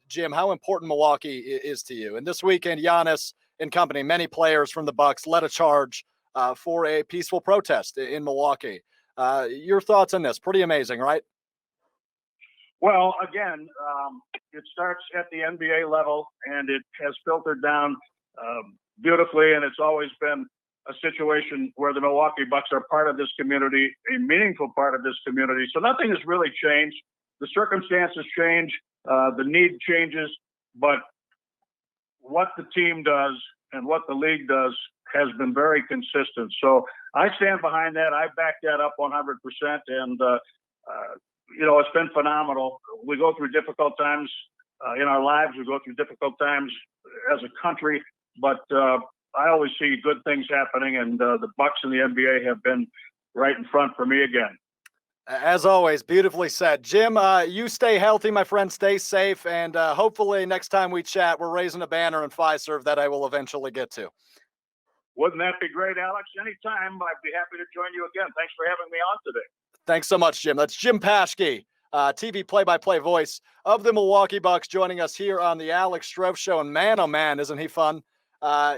Jim, how important Milwaukee is to you. And this weekend, Giannis and company, many players from the Bucks led a charge for a peaceful protest in Milwaukee. Your thoughts on this? Pretty amazing, right? Well, again, it starts at the NBA level, and it has filtered down beautifully, and it's always been a situation where the Milwaukee Bucks are part of this community, a meaningful part of this community. So nothing has really changed. The circumstances change, the need changes, but what the team does and what the league does has been very consistent. So I stand behind that. I back that up 100%. And, it's been phenomenal. We go through difficult times in our lives. We go through difficult times as a country, but I always see good things happening, and the Bucks and the NBA have been right in front for me again. As always, beautifully said. Jim, you stay healthy, my friend. Stay safe, and hopefully next time we chat, we're raising a banner in Fiserv that I will eventually get to. Wouldn't that be great, Alex? Anytime. I'd be happy to join you again. Thanks for having me on today. Thanks so much, Jim. That's Jim Paschke, TV play-by-play voice of the Milwaukee Bucks, joining us here on the Alex Strouf Show. And man, oh man, isn't he fun?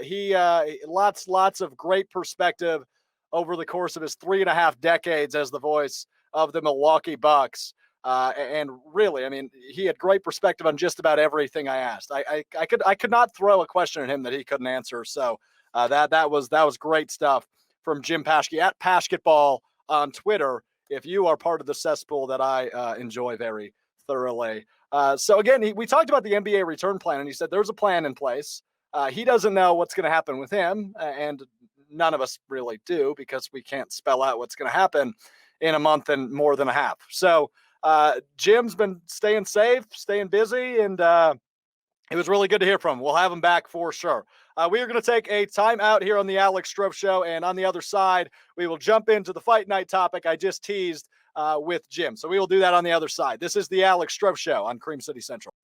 He lots of great perspective over the course of his 3.5 decades as the voice of the Milwaukee Bucks. And really, I mean, he had great perspective on just about everything I asked. I could not throw a question at him that he couldn't answer. So that was great stuff from Jim Paschke at Paschkeball on Twitter, if you are part of the cesspool that I enjoy very thoroughly. So again, we talked about the NBA return plan, and he said there's a plan in place. He doesn't know what's going to happen with him, and none of us really do, because we can't spell out what's going to happen in a month and more than a half. So Jim's been staying safe, staying busy, and it was really good to hear from him. We'll have him back for sure. We are going to take a time out here on the Alex Strouf Show, and on the other side, we will jump into the fight night topic I just teased with Jim. So we will do that on the other side. This is the Alex Strouf Show on Cream City Central.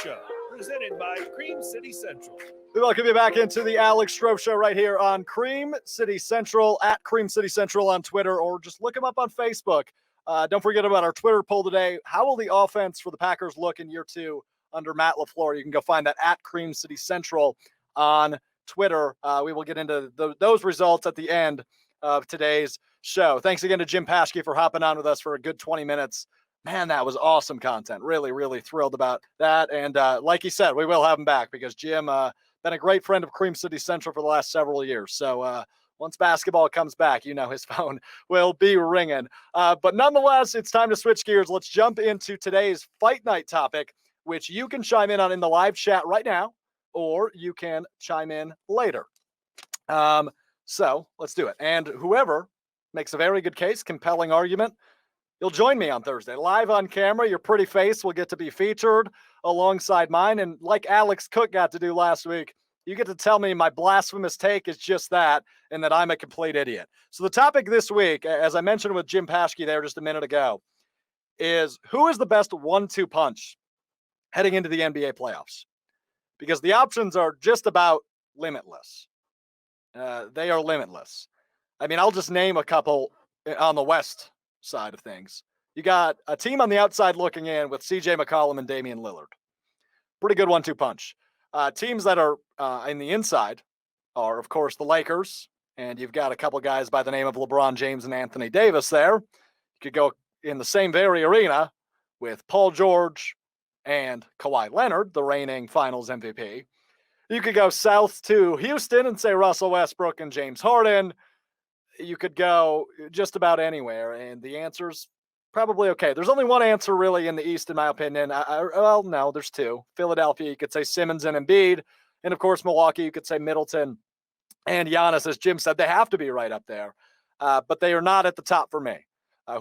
Show, presented by Cream City Central. We welcome you back into the Alex Strouf Show right here on Cream City Central, at Cream City Central on Twitter, or just look him up on Facebook. Don't forget about our Twitter poll today. How will the offense for the Packers look in year 2 under Matt LaFleur? You can go find that at Cream City Central on Twitter. We will get into those results at the end of today's show. Thanks again to Jim Paschke for hopping on with us for a good 20 minutes. Man, that was awesome content. Really, really thrilled about that. And like he said, we will have him back, because Jim been a great friend of Cream City Central for the last several years. So once basketball comes back, his phone will be ringing. But nonetheless, it's time to switch gears. Let's jump into today's fight night topic, which you can chime in on in the live chat right now, or you can chime in later. So let's do it. And whoever makes a very good case, compelling argument, you'll join me on Thursday, live on camera. Your pretty face will get to be featured alongside mine. And like Alex Cook got to do last week, you get to tell me my blasphemous take is just that, and that I'm a complete idiot. So the topic this week, as I mentioned with Jim Paschke there just a minute ago, is who is the best 1-2 punch heading into the NBA playoffs? Because the options are just about limitless. They are limitless. I mean, I'll just name a couple on the West side of things. You got a team on the outside looking in with CJ McCollum and Damian Lillard. Pretty good 1-2 punch. Teams that are in the inside are, of course, the Lakers, and you've got a couple guys by the name of LeBron James and Anthony Davis there. You could go in the same very arena with Paul George and Kawhi Leonard, the reigning Finals MVP. You could go south to Houston and say Russell Westbrook and James Harden. You could go just about anywhere, and the answer's probably okay. There's only one answer really in the East, in my opinion. Well, no, there's two. Philadelphia, you could say Simmons and Embiid, and of course Milwaukee, you could say Middleton and Giannis. As Jim said, they have to be right up there, but they are not at the top for me.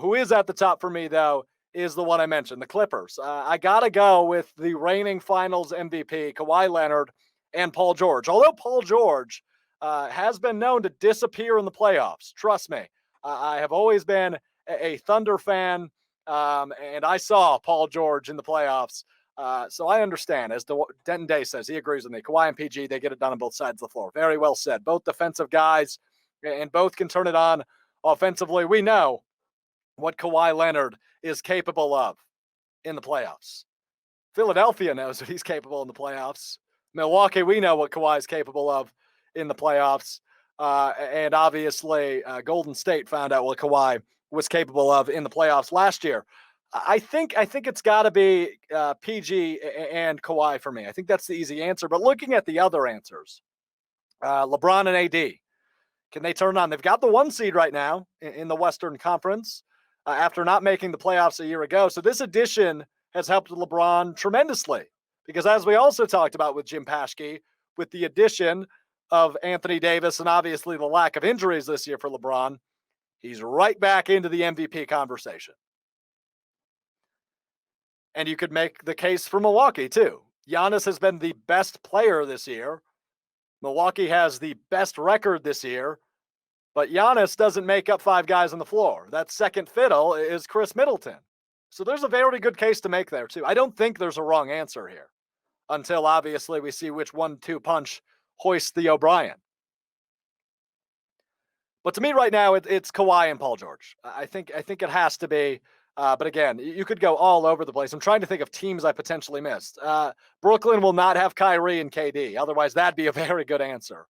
Who is at the top for me, though, is the one I mentioned, the Clippers. I got to go with the reigning Finals MVP, Kawhi Leonard, and Paul George. Although Paul George has been known to disappear in the playoffs. Trust me, I have always been a Thunder fan, and I saw Paul George in the playoffs. So I understand. As Denton Day says, he agrees with me. Kawhi and PG, they get it done on both sides of the floor. Very well said. Both defensive guys, and both can turn it on offensively. We know what Kawhi Leonard is capable of in the playoffs. Philadelphia knows what he's capable in the playoffs. Milwaukee, we know what Kawhi is capable of in the playoffs. And obviously, Golden State found out what Kawhi was capable of in the playoffs last year. I think it's got to be PG and Kawhi for me. I think that's the easy answer. But looking at the other answers, LeBron and AD, can they turn on? They've got the 1 seed right now in the Western Conference after not making the playoffs a year ago. So this addition has helped LeBron tremendously because, as we also talked about with Jim Paschke, with the addition of Anthony Davis and obviously the lack of injuries this year for LeBron, he's right back into the MVP conversation. And you could make the case for Milwaukee too. Giannis has been the best player this year. Milwaukee has the best record this year, but Giannis doesn't make up 5 guys on the floor. That second fiddle is Chris Middleton. So there's a very good case to make there too. I don't think there's a wrong answer here until obviously we see which 1-2 punch hoists the O'Brien. But to me right now, it's Kawhi and Paul George. I think it has to be. But again, you could go all over the place. I'm trying to think of teams I potentially missed. Brooklyn will not have Kyrie and KD. Otherwise, that'd be a very good answer.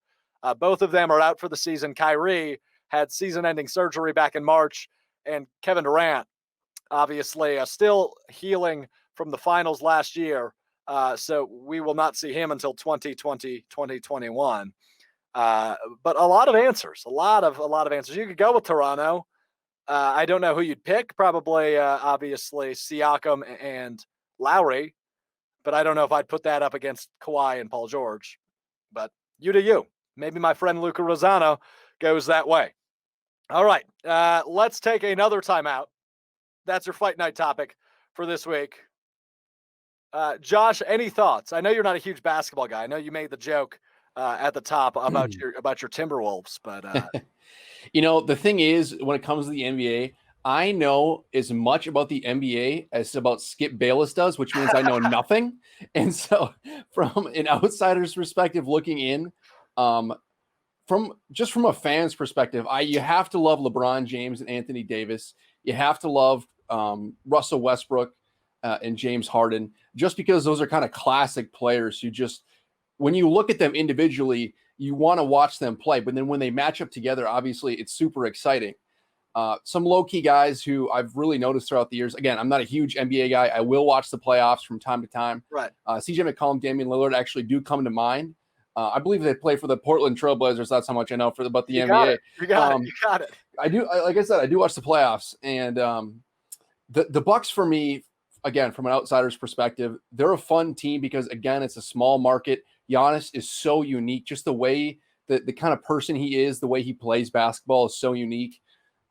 Both of them are out for the season. Kyrie had season-ending surgery back in March, and Kevin Durant, obviously, still healing from the finals last year. So we will not see him until 2020, 2021. But a lot of answers, a lot of answers. You could go with Toronto. I don't know who you'd pick. Probably, obviously, Siakam and Lowry. But I don't know if I'd put that up against Kawhi and Paul George. But you do you. Maybe my friend Luca Rosano goes that way. All right, let's take another timeout. That's your fight night topic for this week. Josh, any thoughts? I know you're not a huge basketball guy. I know you made the joke at the top about your Timberwolves, but the thing is, when it comes to the NBA, I know as much about the NBA as about Skip Bayless does, which means I know nothing. And so, from an outsider's perspective, looking in, from a fan's perspective, you have to love LeBron James and Anthony Davis. You have to love Russell Westbrook and James Harden, just because those are kind of classic players who just, when you look at them individually, you want to watch them play. But then when they match up together, obviously it's super exciting. Some low-key guys who I've really noticed throughout the years. Again, I'm not a huge NBA guy. I will watch the playoffs from time to time. Right. CJ McCollum, Damian Lillard actually do come to mind. I believe they play for the Portland Trailblazers. That's how much I know about the NBA. You got it. I do. Like I said, I do watch the playoffs, and the Bucks, for me, again, from an outsider's perspective, they're a fun team because, again, it's a small market. Giannis is so unique. Just the way the kind of person he is, the way he plays basketball is so unique.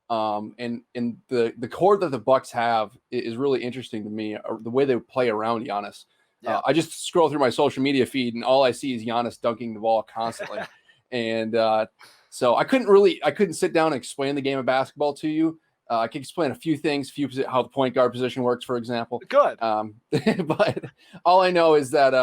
And the core that the Bucks have is really interesting to me. The way they play around Giannis. Yeah. I just scroll through my social media feed, and all I see is Giannis dunking the ball constantly. And so I couldn't sit down and explain the game of basketball to you. I can explain a few things, how the point guard position works, for example. Good. But all I know is that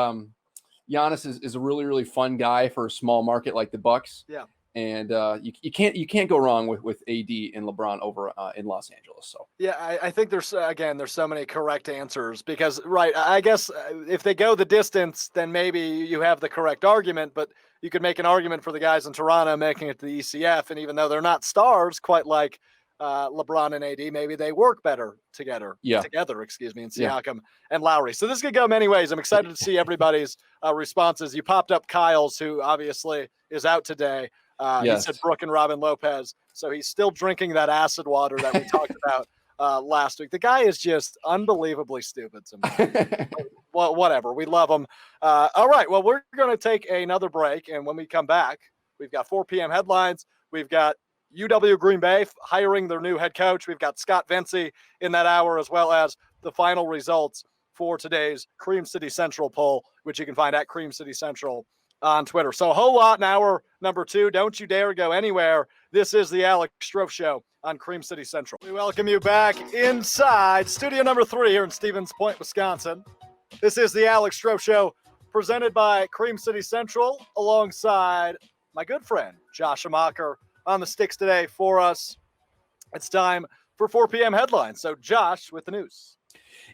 Giannis is a really, really fun guy for a small market like the Bucks. Yeah. And you can't go wrong with AD and LeBron over in Los Angeles. So yeah, I think there's so many correct answers because, right, I guess if they go the distance, then maybe you have the correct argument, but you could make an argument for the guys in Toronto making it to the ECF, and even though they're not stars quite like LeBron and AD, maybe they work better together. Excuse me, and Siakam and Lowry. So this could go many ways. I'm excited to see everybody's responses. You popped up Kyle's, who obviously is out today. He said Brooke and Robin Lopez. So he's still drinking that acid water that we talked about last week. The guy is just unbelievably stupid sometimes. Well, whatever. We love him. All right. Well, we're going to take another break. And when we come back, we've got 4 p.m. headlines. We've got UW Green Bay hiring their new head coach. We've got Scott Venci in that hour, as well as the final results for today's Cream City Central poll, which you can find at Cream City Central on Twitter. So a whole lot in hour number 2. Don't you dare go anywhere. This is the Alex Strouf Show on Cream City Central. We welcome you back inside studio number 3 here in Stevens Point, Wisconsin. This is the Alex Strouf Show presented by Cream City Central alongside my good friend Josh Amacher on the sticks today for us. It's time for 4 p.m. headlines. So Josh with the news.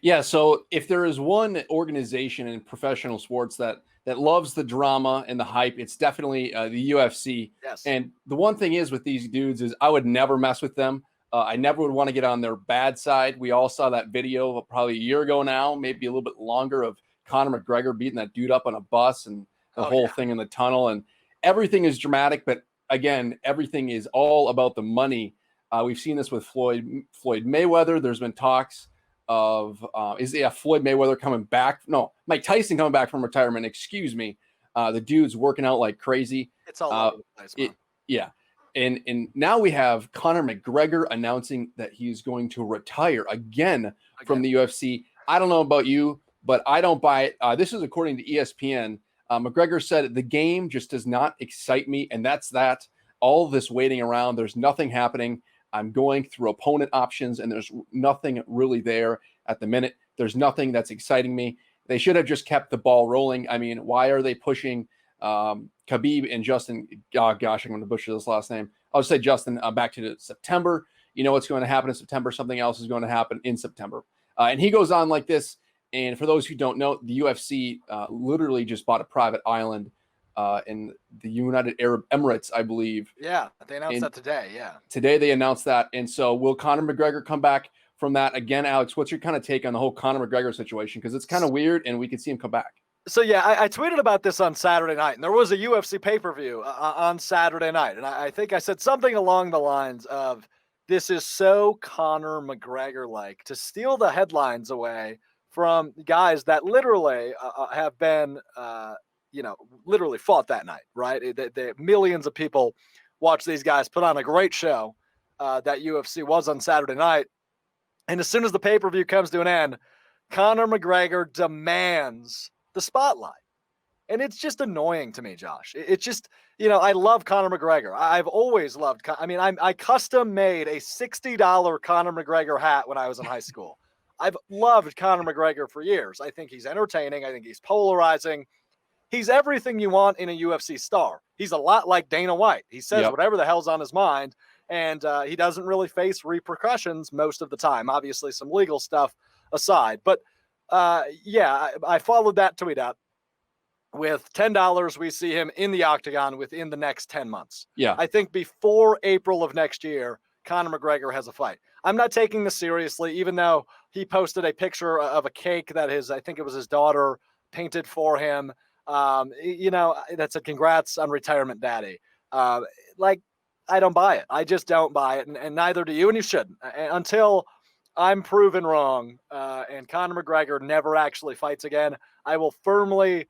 Yeah, so if there is one organization in professional sports that loves the drama and the hype, it's definitely the UFC. Yes. And the one thing is with these dudes is I would never mess with them. I never would want to get on their bad side. We all saw that video probably a year ago now, maybe a little bit longer, of Conor McGregor beating that dude up on a bus and the whole thing in the tunnel. And everything is dramatic, but again, everything is all about the money. We've seen this with Floyd Mayweather. There's been talks of Floyd Mayweather coming back. No, Mike Tyson coming back from retirement. Excuse me. The dude's working out like crazy. It's all over the place, man. Yeah. And now we have Conor McGregor announcing that he's going to retire again from the UFC. I don't know about you, but I don't buy it. This is according to ESPN. McGregor said the game just does not excite me, and that's that. All this waiting around, there's nothing happening. I'm going through opponent options, and there's nothing really there at the minute. There's nothing that's exciting me. They should have just kept the ball rolling. I mean, why are they pushing Khabib and Justin? Oh, gosh, I'm going to butcher this last name. I'll just say Justin back to September. You know what's going to happen in September. Something else is going to happen in September. And he goes on like this. And for those who don't know, the UFC literally just bought a private island in the United Arab Emirates, I believe. Yeah, they announced that today. Yeah, today they announced that. And so, will Conor McGregor come back from that again? Alex, what's your kind of take on the whole Conor McGregor situation? Because it's kind of weird, and we could see him come back. So yeah, I tweeted about this on Saturday night, and there was a UFC pay-per-view on Saturday night, and I think I said something along the lines of, "This is so Conor McGregor-like to steal the headlines away from guys that literally have been." Literally fought that night, right? Millions of people watch these guys put on a great show. That UFC was on Saturday night. And as soon as the pay-per-view comes to an end, Conor McGregor demands the spotlight. And it's just annoying to me, Josh. It's just, I love Conor McGregor. I've always loved, I custom made a $60 Conor McGregor hat when I was in high school. I've loved Conor McGregor for years. I think he's entertaining. I think he's polarizing. He's everything you want in a UFC star. He's a lot like Dana White. He says whatever the hell's on his mind, and he doesn't really face repercussions most of the time. Obviously, some legal stuff aside. But, I followed that tweet up. With $10, we see him in the octagon within the next 10 months. Yeah. I think before April of next year, Conor McGregor has a fight. I'm not taking this seriously, even though he posted a picture of a cake that I think it was his daughter painted for him. That's a congrats on retirement, daddy. I don't buy it. I just don't buy it. And neither do you, and you shouldn't until I'm proven wrong. And Conor McGregor never actually fights again. I will firmly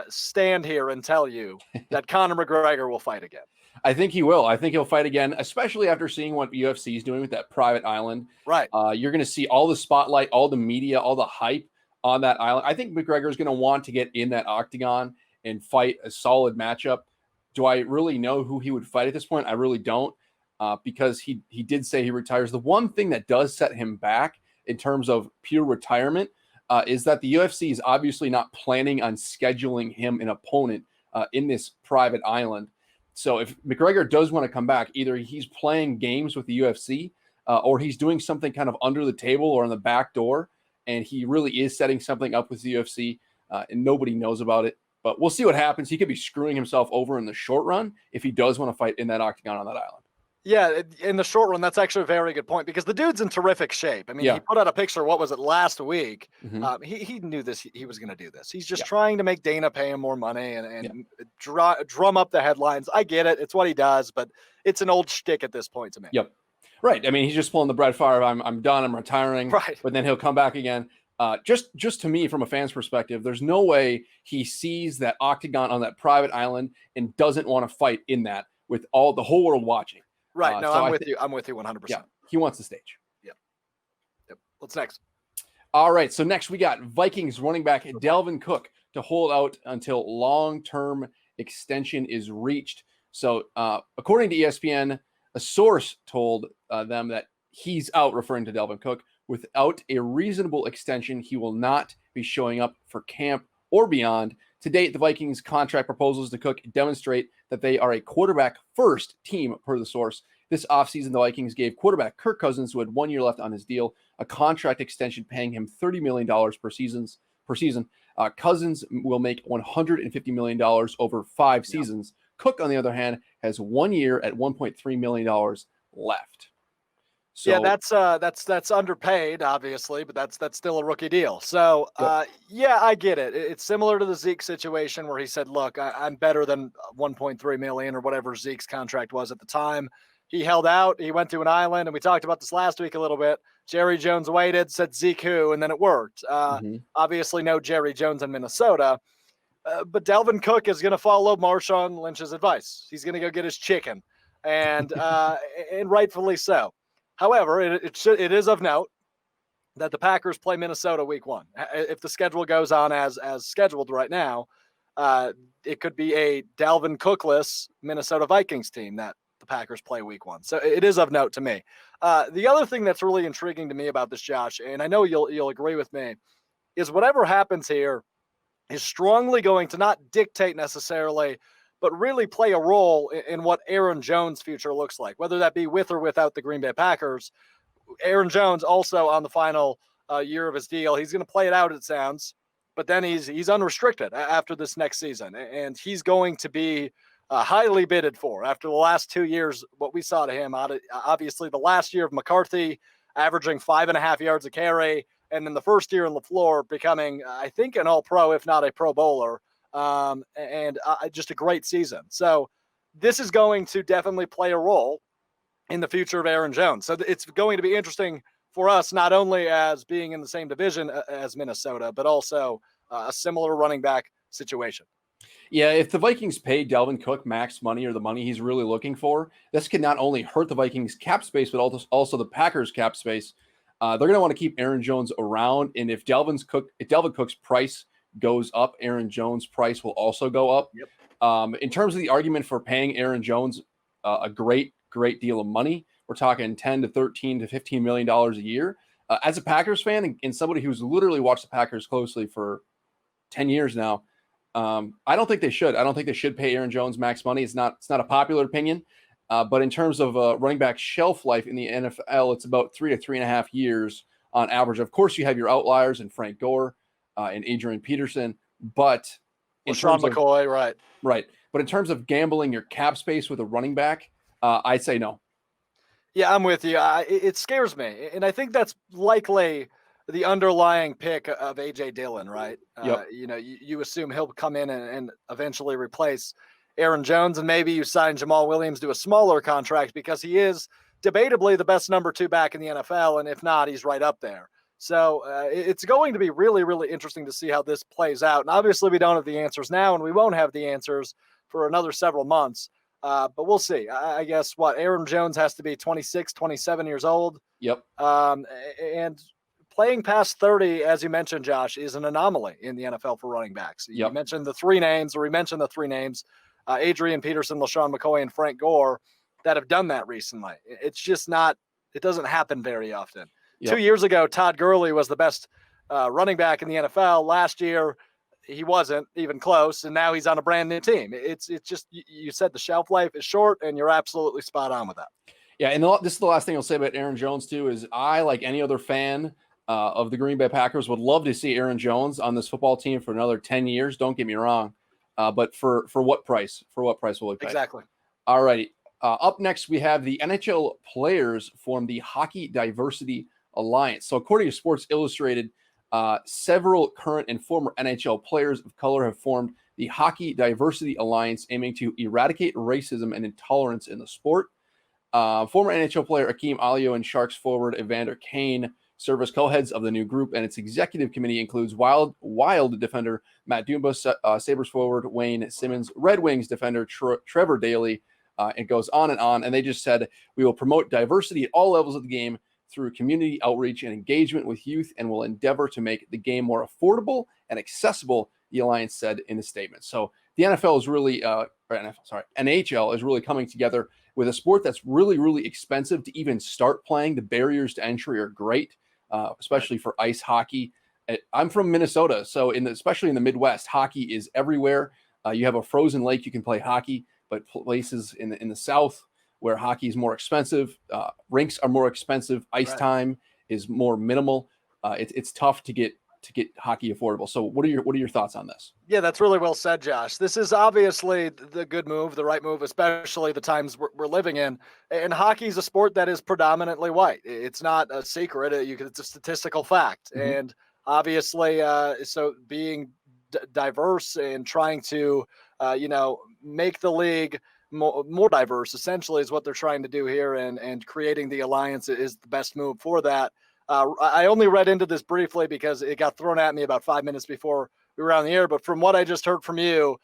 stand here and tell you that Conor McGregor will fight again. I think he will. I think he'll fight again, especially after seeing what UFC is doing with that private island. Right. You're going to see all the spotlight, all the media, all the hype on that island. I think McGregor is going to want to get in that octagon and fight a solid matchup. Do I really know who he would fight at this point? I really don't, because he did say he retires. The one thing that does set him back in terms of pure retirement is that the UFC is obviously not planning on scheduling him an opponent in this private island. So if McGregor does want to come back, either he's playing games with the UFC or he's doing something kind of under the table or on the back door, and he really is setting something up with the UFC, and nobody knows about it. But we'll see what happens. He could be screwing himself over in the short run if he does want to fight in that octagon on that island. Yeah, in the short run, that's actually a very good point because the dude's in terrific shape. I mean, he put out a picture, what was it, last week? Mm-hmm. He knew this. He was going to do this. He's just trying to make Dana pay him more money and drum up the headlines. I get it. It's what he does, but it's an old shtick at this point to me. Yep. Right. I mean, he's just pulling the Brett Favre. I'm done. I'm retiring. Right. But then he'll come back again. Just to me, from a fan's perspective, there's no way he sees that octagon on that private island and doesn't want to fight in that with the whole world watching. Right. No, I'm with you. I'm with you 100%. Yeah, he wants the stage. Yep. What's next? All right. So next we got Vikings running back Dalvin Cook to hold out until long-term extension is reached. So according to ESPN, a source told them that he's out, referring to Dalvin Cook. Without a reasonable extension, he will not be showing up for camp or beyond. To date, the Vikings' contract proposals to Cook demonstrate that they are a quarterback-first team, per the source, This offseason, the Vikings gave quarterback Kirk Cousins, who had 1 year left on his deal, a contract extension paying him $30 million per season. Cousins will make $150 million over 5 seasons. Cook, on the other hand, has 1 year at $1.3 million left. So, yeah, that's underpaid, obviously, but that's still a rookie deal. So, yeah, I get it. It's similar to the Zeke situation where he said, "Look, I'm better than 1.3 million or whatever Zeke's contract was at the time." He held out. He went to an island, and we talked about this last week a little bit. Jerry Jones waited, said Zeke who, and then it worked. Obviously, no Jerry Jones in Minnesota, but Dalvin Cook is going to follow Marshawn Lynch's advice. He's going to go get his chicken, and rightfully so. However, it is of note that the Packers play Minnesota week 1. If the schedule goes on as scheduled right now, it could be a Dalvin Cookless Minnesota Vikings team that the Packers play week 1. So it is of note to me. The other thing that's really intriguing to me about this, Josh, and I know you'll agree with me, is whatever happens here is strongly going to not dictate necessarily, but really play a role in what Aaron Jones' future looks like, whether that be with or without the Green Bay Packers. Aaron Jones also on the final year of his deal. He's going to play it out, it sounds, but then he's unrestricted after this next season, and he's going to be highly bidded for after the last 2 years. What we saw to him, obviously the last year of McCarthy, averaging 5.5 yards a carry, and then the first year in LaFleur becoming, I think, an All-Pro, if not a Pro Bowler. Just a great season. So this is going to definitely play a role in the future of Aaron Jones. So it's going to be interesting for us, not only as being in the same division as Minnesota, but also a similar running back situation. Yeah, if the Vikings pay Dalvin Cook max money or the money he's really looking for, this can not only hurt the Vikings cap space, but also the Packers cap space. They're going to want to keep Aaron Jones around. And if Dalvin Cook's price goes up, Aaron Jones' price will also go up. Yep. In terms of the argument for paying Aaron Jones a great deal of money, we're talking $10 to $13 to $15 million a year. As a Packers fan and somebody who's literally watched the Packers closely for 10 years now, I don't think they should. I don't think they should pay Aaron Jones max money. It's not a popular opinion. But in terms of running back shelf life in the NFL, it's about 3 to 3.5 years on average. Of course, you have your outliers in Frank Gore and Adrian Peterson, but in Sean McCoy, right. But in terms of gambling your cap space with a running back, I'd say no. Yeah, I'm with you. It scares me, and I think that's likely the underlying pick of A.J. Dillon, right? Yep. You assume he'll come in and eventually replace Aaron Jones, and maybe you sign Jamal Williams to a smaller contract because he is debatably the best number 2 back in the NFL, and if not, he's right up there. So it's going to be really, really interesting to see how this plays out. And obviously we don't have the answers now, and we won't have the answers for another several months. But we'll see. I guess Aaron Jones has to be 26, 27 years old. Yep. And playing past 30, as you mentioned, Josh, is an anomaly in the NFL for running backs. Yep. You mentioned we mentioned the 3 names, Adrian Peterson, LaShawn McCoy, and Frank Gore, that have done that recently. It's just it doesn't happen very often. Yep. 2 years ago, Todd Gurley was the best running back in the NFL. Last year, he wasn't even close, and now he's on a brand new team. It's just, you said the shelf life is short, and you're absolutely spot on with that. Yeah, and this is the last thing I'll say about Aaron Jones too, is I, like any other fan of the Green Bay Packers, would love to see Aaron Jones on this football team for another 10 years. Don't get me wrong. But for what price? For what price will it pay? Exactly. All righty. Up next, we have the NHL players form the Hockey Diversity Alliance. So according to Sports Illustrated, several current and former NHL players of color have formed the Hockey Diversity Alliance, aiming to eradicate racism and intolerance in the sport. Former NHL player Akeem Alio and Sharks forward Evander Kane serve as co-heads of the new group, and its executive committee includes Wild defender Matt Dumba, Sabres forward Wayne Simmons, Red Wings defender Trevor Daley. It goes on, and they just said, we will promote diversity at all levels of the game through community outreach and engagement with youth, and will endeavor to make the game more affordable and accessible, the Alliance said in a statement. So the NFL is really, NHL is really coming together with a sport that's really, really expensive to even start playing. The barriers to entry are great, especially for ice hockey. I'm from Minnesota, so especially in the Midwest, hockey is everywhere. You have a frozen lake, you can play hockey, but places in the South where hockey is more expensive, rinks are more expensive, ice time is more minimal. It's tough to get hockey affordable. So what are your thoughts on this? Yeah, that's really well said, Josh. This is obviously the good move, the right move, especially the times we're living in. And hockey is a sport that is predominantly white. It's not a secret. It's a statistical fact. Mm-hmm. And obviously, so being diverse and trying to, make the league more diverse, essentially, is what they're trying to do here. And creating the alliance is the best move for that. I only read into this briefly because it got thrown at me about 5 minutes before we were on the air. But from what I just heard from you,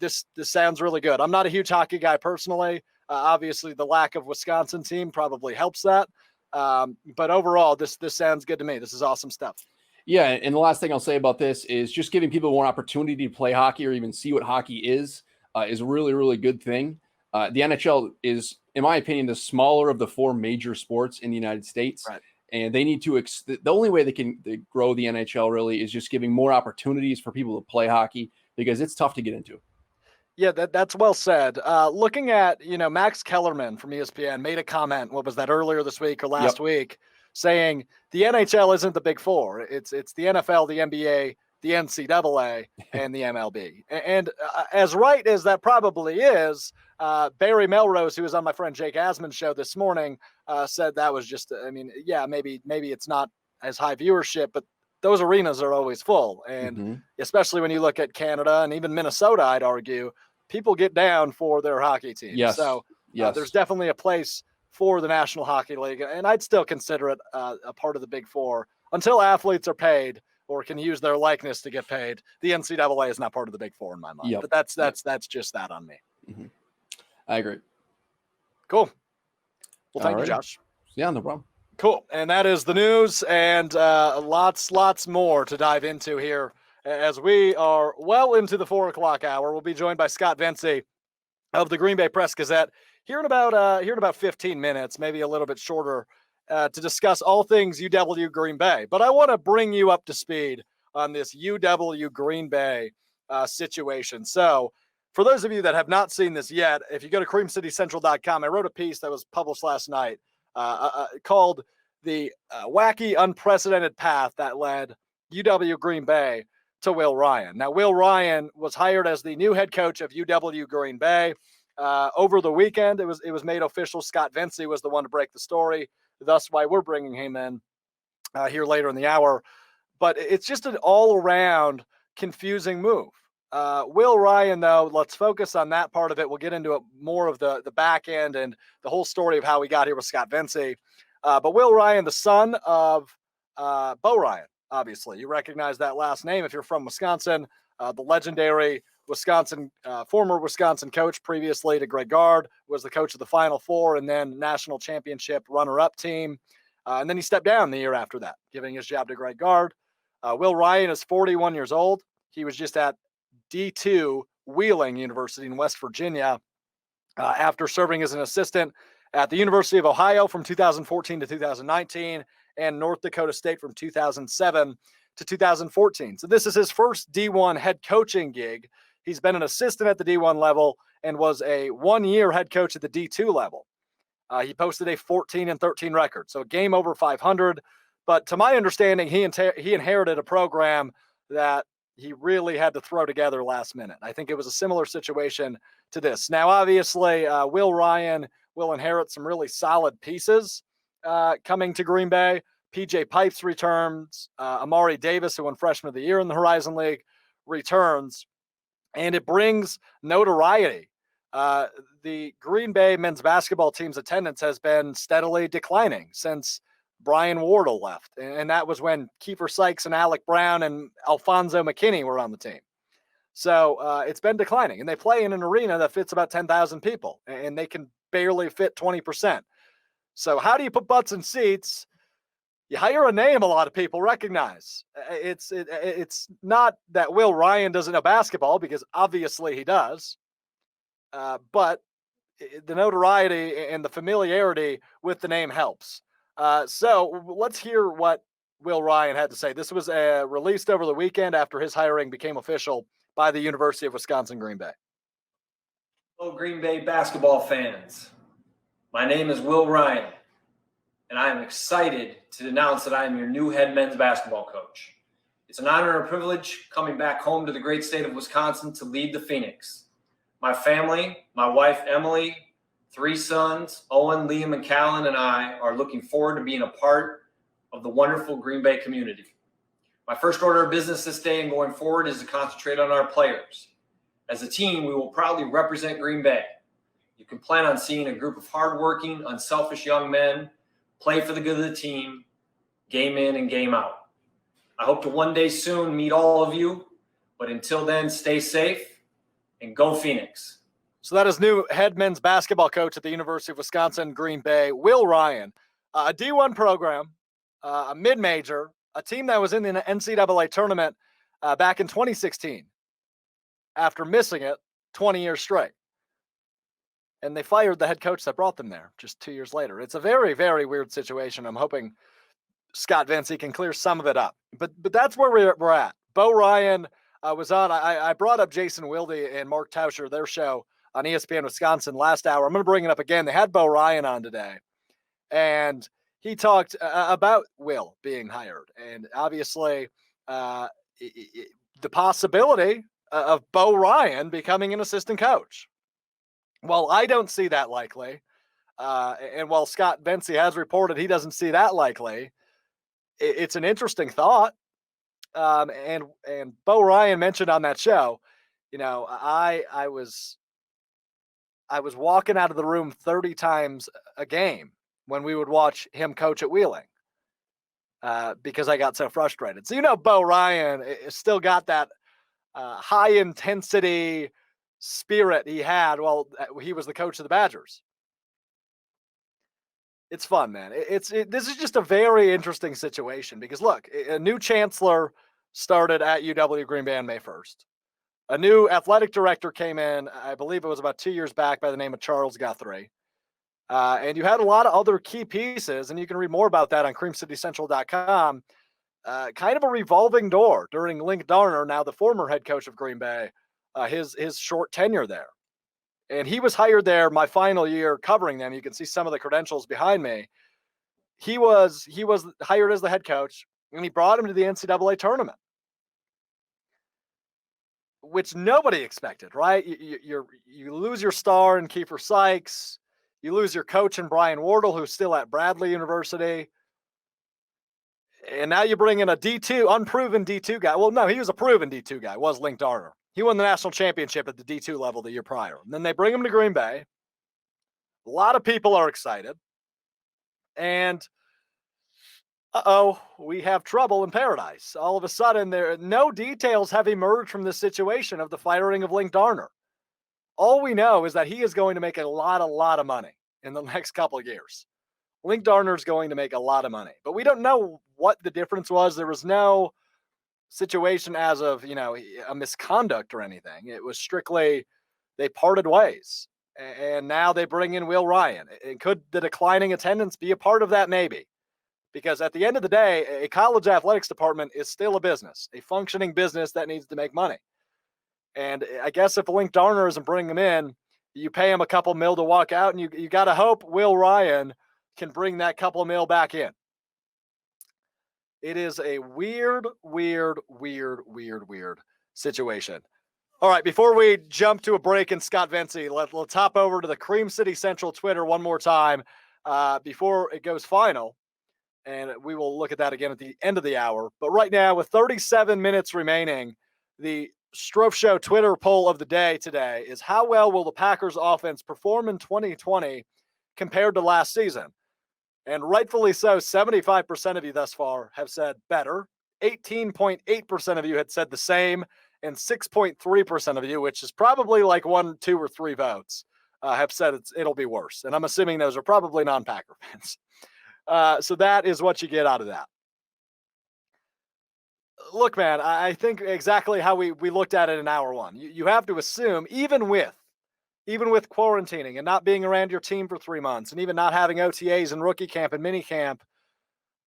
this sounds really good. I'm not a huge hockey guy personally. Obviously, the lack of Wisconsin team probably helps that. But overall, this sounds good to me. This is awesome stuff. Yeah, and the last thing I'll say about this is just giving people more opportunity to play hockey or even see what hockey is a really, really good thing. The NHL is, in my opinion, the smaller of the four major sports in the United States. Right. And they need to the only way they can grow the NHL really is just giving more opportunities for people to play hockey, because it's tough to get into. Yeah, that's well said. Looking at, Max Kellerman from ESPN made a comment, what was that, earlier this week or last week, saying the NHL isn't the big four. It's the NFL, the NBA, the NCAA, and the MLB. And as right as that probably is, Barry Melrose, who was on my friend Jake Asman's show this morning, said that was just, maybe it's not as high viewership, but those arenas are always full. And especially when you look at Canada and even Minnesota, I'd argue, people get down for their hockey team. Yes. So there's definitely a place for the National Hockey League. And I'd still consider it a part of the Big Four until athletes are paid or can use their likeness to get paid. The NCAA is not part of the Big Four in my mind. Yep. But that's just that on me. Mm-hmm. I agree. Cool. Well, thank you, Alrighty. Josh. Yeah, no problem. Cool. And that is the news, and lots more to dive into here as we are well into the 4 o'clock hour. We'll be joined by Scott Venci of the Green Bay Press-Gazette here in about 15 minutes, maybe a little bit shorter, to discuss all things UW Green Bay. But I want to bring you up to speed on this UW Green Bay situation. So for those of you that have not seen this yet, if you go to creamcitycentral.com, I wrote a piece that was published last night called The Wacky Unprecedented Path That Led UW Green Bay to Will Ryan. Now, Will Ryan was hired as the new head coach of UW Green Bay. Over the weekend, it was made official. Scott Venci was the one to break the story. Thus why we're bringing him in here later in the hour. But it's just an all-around confusing move. Will Ryan, though, let's focus on that part of it. We'll get into more of the back end and the whole story of how we got here with Scott Venci. But Will Ryan, the son of Bo Ryan, obviously. You recognize that last name if you're from Wisconsin. The legendary former Wisconsin coach previously to Greg Gard, was the coach of the Final Four and then national championship runner-up team. And then he stepped down the year after that, giving his job to Greg Gard. Will Ryan is 41 years old. He was just at D2 Wheeling University in West Virginia after serving as an assistant at the University of Ohio from 2014 to 2019 and North Dakota State from 2007 to 2014. So this is his first D1 head coaching gig. He's been an assistant at the D1 level and was a one-year head coach at the D2 level. He posted a 14-13 record, so a game over 500. But to my understanding, he inherited a program that he really had to throw together last minute. I think it was a similar situation to this. Now, obviously, Will Ryan will inherit some really solid pieces coming to Green Bay. PJ Pipes returns. Amari Davis, who won Freshman of the Year in the Horizon League, returns. And it brings notoriety. The Green Bay men's basketball team's attendance has been steadily declining since Brian Wardle left. And that was when Kiefer Sykes and Alec Brown and Alfonso McKinney were on the team. So it's been declining. And they play in an arena that fits about 10,000 people. And they can barely fit 20%. So how do you put butts in seats? You hire a name a lot of people recognize. It's not that Will Ryan doesn't know basketball, because obviously he does. But the notoriety and the familiarity with the name helps. So let's hear what Will Ryan had to say. This was released over the weekend after his hiring became official by the University of Wisconsin Green Bay. Hello, Green Bay basketball fans. My name is Will Ryan, and I am excited to announce that I am your new head men's basketball coach. It's an honor and a privilege coming back home to the great state of Wisconsin to lead the Phoenix. My family, my wife Emily, 3 sons, Owen, Liam, and Callan, and I are looking forward to being a part of the wonderful Green Bay community. My first order of business this day and going forward is to concentrate on our players. As a team, we will proudly represent Green Bay. You can plan on seeing a group of hardworking, unselfish young men play for the good of the team, game in and game out. I hope to one day soon meet all of you, but until then, stay safe and go Phoenix. So that is new head men's basketball coach at the University of Wisconsin, Green Bay, Will Ryan. A D1 program, a mid-major, a team that was in the NCAA tournament back in 2016 after missing it 20 years straight. And they fired the head coach that brought them there just 2 years later. It's a very, very weird situation. I'm hoping Scott Venci can clear some of it up. But that's where we're at. Bo Ryan was on. I brought up Jason Wilde and Mark Tauscher, their show on ESPN Wisconsin last hour. I'm going to bring it up again. They had Bo Ryan on today. And he talked about Will being hired. And obviously the possibility of Bo Ryan becoming an assistant coach. Well, I don't see that likely. And while Scott Venci has reported he doesn't see that likely, it's an interesting thought. And Bo Ryan mentioned on that show, you know, I was walking out of the room 30 times a game when we would watch him coach at Wheeling because I got so frustrated. So, you know, Bo Ryan still got that high intensity spirit he had while he was the coach of the Badgers. It's fun, man. This is just a very interesting situation because look, a new chancellor started at UW Green Bay on May 1st. A new athletic director came in, I believe it was about 2 years back, by the name of Charles Guthrie. And you had a lot of other key pieces, and you can read more about that on creamcitycentral.com. Kind of a revolving door during Link Darner, now the former head coach of Green Bay, his short tenure there. And he was hired there my final year covering them. You can see some of the credentials behind me. He was hired as the head coach, and he brought him to the NCAA tournament, which nobody expected, right? You lose your star in Kiefer Sykes. You lose your coach in Brian Wardle, who's still at Bradley University. And now you bring in a D2, unproven D2 guy. Well, no, he was a proven D2 guy, was Link Darner. He won the national championship at the D2 level the year prior. And then they bring him to Green Bay. A lot of people are excited. And, we have trouble in paradise. All of a sudden, no details have emerged from this situation of the firing of Link Darner. All we know is that he is going to make a lot of money in the next couple of years. Link Darner is going to make a lot of money. But we don't know what the difference was. There was no situation as of, a misconduct or anything. It was strictly they parted ways. And now they bring in Will Ryan. And could the declining attendance be a part of that? Maybe. Because at the end of the day, a college athletics department is still a business, a functioning business that needs to make money. And I guess if Link Darner isn't bringing him in, you pay him a couple mil to walk out, and you got to hope Will Ryan can bring that couple mil back in. It is a weird situation. All right, before we jump to a break in Scott Venci, let's hop over to the Cream City Central Twitter one more time before it goes final. And we will look at that again at the end of the hour. But right now, with 37 minutes remaining, the Strouf Show Twitter poll of the day today is: how well will the Packers offense perform in 2020 compared to last season? And rightfully so, 75% of you thus far have said better. 18.8% of you had said the same. And 6.3% of you, which is probably like 1, 2, or 3 votes, have said it'll be worse. And I'm assuming those are probably non-Packer fans. So that is what you get out of that. Look, man, I think exactly how we looked at it in hour one. You have to assume, even with quarantining and not being around your team for 3 months, and even not having OTAs and rookie camp and mini camp,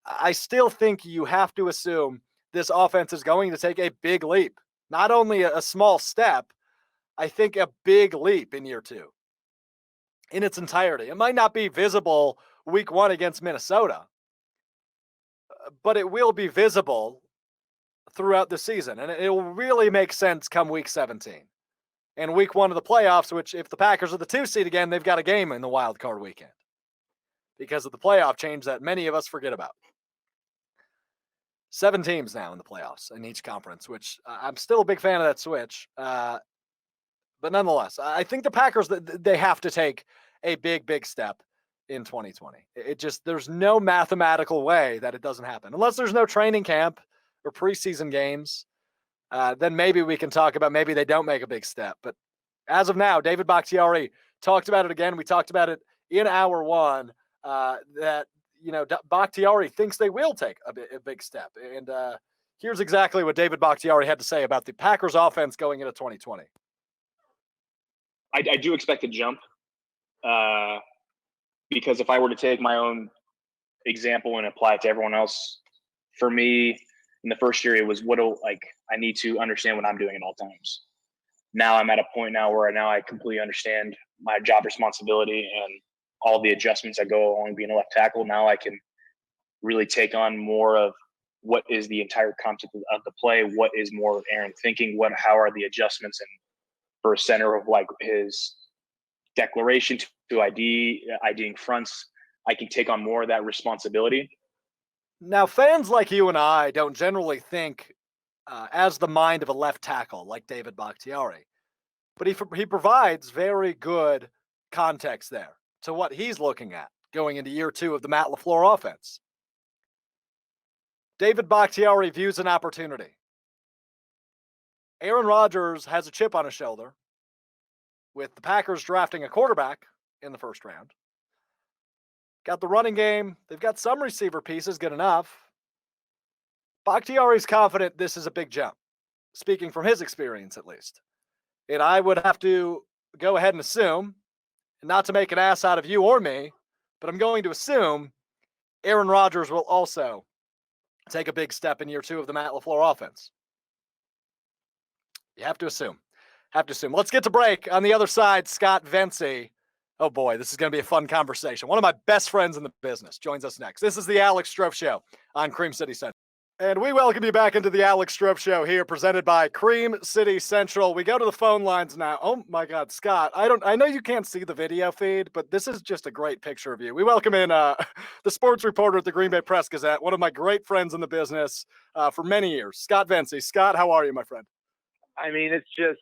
I still think you have to assume this offense is going to take a big leap. Not only a small step, I think a big leap in year 2. in its entirety. It might not be visible week 1 against Minnesota, but it will be visible throughout the season. And it will really make sense come week 17 and week 1 of the playoffs, which if the Packers are the 2 seed again, they've got a game in the wild card weekend because of the playoff change that many of us forget about. 7 teams now in the playoffs in each conference, which I'm still a big fan of that switch. But nonetheless, I think the Packers, they have to take a big step in 2020. It just, there's no mathematical way that it doesn't happen. Unless there's no training camp or preseason games, then maybe we can talk about maybe they don't make a big step. But as of now, David Bakhtiari talked about it again. We talked about it in hour 1 that, Bakhtiari thinks they will take a big step. And here's exactly what David Bakhtiari had to say about the Packers offense going into 2020. I do expect a jump because if I were to take my own example and apply it to everyone else, for me in the first year, it was I need to understand what I'm doing at all times. Now I'm at a point now where I completely understand my job responsibility and all the adjustments that go along being a left tackle. Now I can really take on more of what is the entire concept of the play, what is more Aaron thinking, how are the adjustments, and for a center of his declaration to IDing fronts, I can take on more of that responsibility. Now, fans like you and I don't generally think as the mind of a left tackle like David Bakhtiari, but he provides very good context there to what he's looking at going into year 2 of the Matt LaFleur offense. David Bakhtiari views an opportunity. Aaron Rodgers has a chip on his shoulder with the Packers drafting a quarterback in the first round. Got the running game. They've got some receiver pieces, good enough. Bakhtiari's confident this is a big jump, speaking from his experience at least. And I would have to go ahead and assume, and not to make an ass out of you or me, but I'm going to assume Aaron Rodgers will also take a big step in year 2 of the Matt LaFleur offense. You have to assume. Let's get to break. On the other side, Scott Venci. Oh boy, this is going to be a fun conversation. One of my best friends in the business joins us next. This is the Alex Strouf Show on Cream City Central. And we welcome you back into the Alex Strouf Show here, presented by Cream City Central. We go to the phone lines now. Oh my God, Scott, I know you can't see the video feed, but this is just a great picture of you. We welcome in the sports reporter at the Green Bay Press-Gazette, one of my great friends in the business for many years, Scott Venci. Scott, how are you, my friend? I mean, it's just,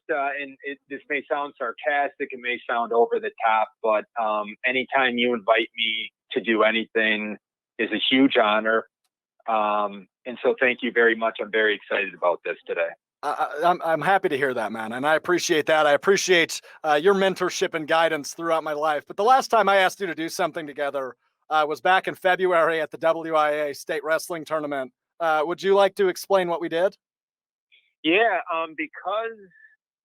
this may sound sarcastic, it may sound over the top, but anytime you invite me to do anything is a huge honor. And so thank you very much. I'm very excited about this today. I'm happy to hear that, man. And I appreciate that. I appreciate your mentorship and guidance throughout my life. But the last time I asked you to do something together was back in February at the WIA State Wrestling Tournament. Would you like to explain what we did? Yeah, because,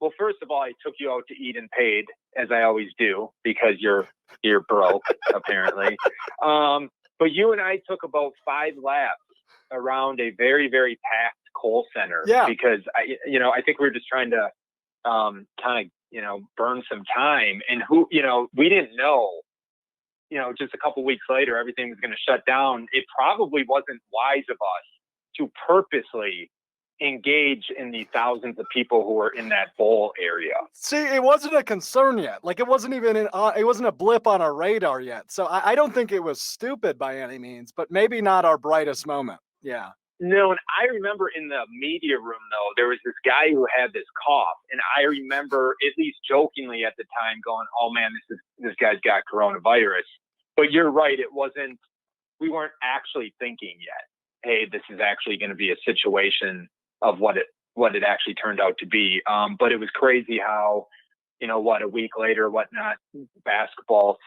well, first of all, I took you out to eat and paid, as I always do, because you're broke, apparently. But you and I took about 5 laps around a very, very packed Kohl Center. Yeah. Because, I think we were just trying to kind of, burn some time. And we didn't know, just a couple weeks later, everything was going to shut down. It probably wasn't wise of us to purposely engage in the thousands of people who were in that bowl area. See, it wasn't a concern yet. Like, it wasn't even it wasn't a blip on our radar yet. So I don't think it was stupid by any means, but maybe not our brightest moment. Yeah. No, and I remember in the media room, though, there was this guy who had this cough, and I remember, at least jokingly at the time, going, "Oh man, this guy's got coronavirus." But you're right; we weren't actually thinking yet, hey, this is actually going to be a situation of what it actually turned out to be. But it was crazy how, a week later, whatnot, basketball,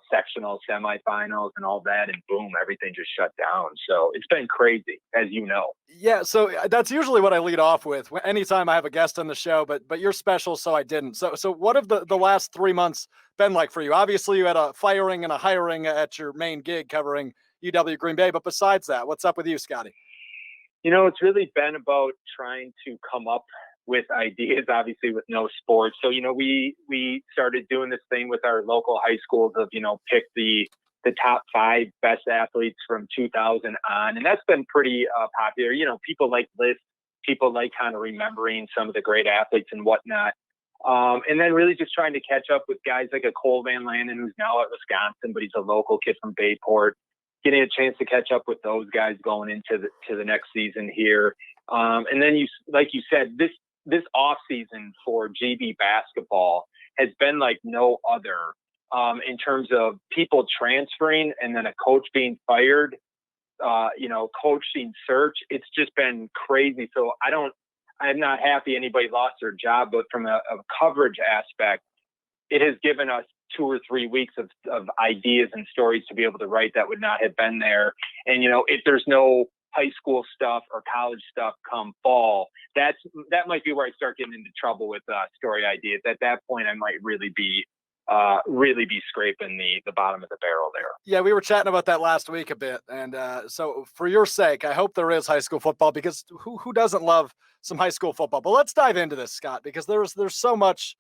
sectional semifinals and all that, and boom, everything just shut down. So it's been crazy, as you know. Yeah, so that's usually what I lead off with anytime I have a guest on the show, but you're special, so I didn't. So what have the last 3 months been like for you? Obviously, you had a firing and a hiring at your main gig covering UW Green Bay, but besides that, what's up with you, Scotty? It's really been about trying to come up with ideas, obviously with no sports. So, we started doing this thing with our local high schools of, pick the top 5 best athletes from 2000 on. And that's been pretty popular. People like lists, people like kind of remembering some of the great athletes and whatnot. And then really just trying to catch up with guys like a Cole Van Landen, who's now at Wisconsin, but he's a local kid from Bayport, getting a chance to catch up with those guys going into the next season here. And then like you said, this off season for GB basketball has been like no other, in terms of people transferring and then a coach being fired, coaching search. It's just been crazy. So I'm not happy anybody lost their job, but from a coverage aspect, it has given us 2 or 3 weeks of ideas and stories to be able to write that would not have been there. And, if there's no high school stuff or college stuff come fall, that might be where I start getting into trouble with story ideas. At that point, I might really be scraping the bottom of the barrel there. Yeah, we were chatting about that last week a bit. And so for your sake, I hope there is high school football, because who doesn't love some high school football? But let's dive into this, Scott, because there's so much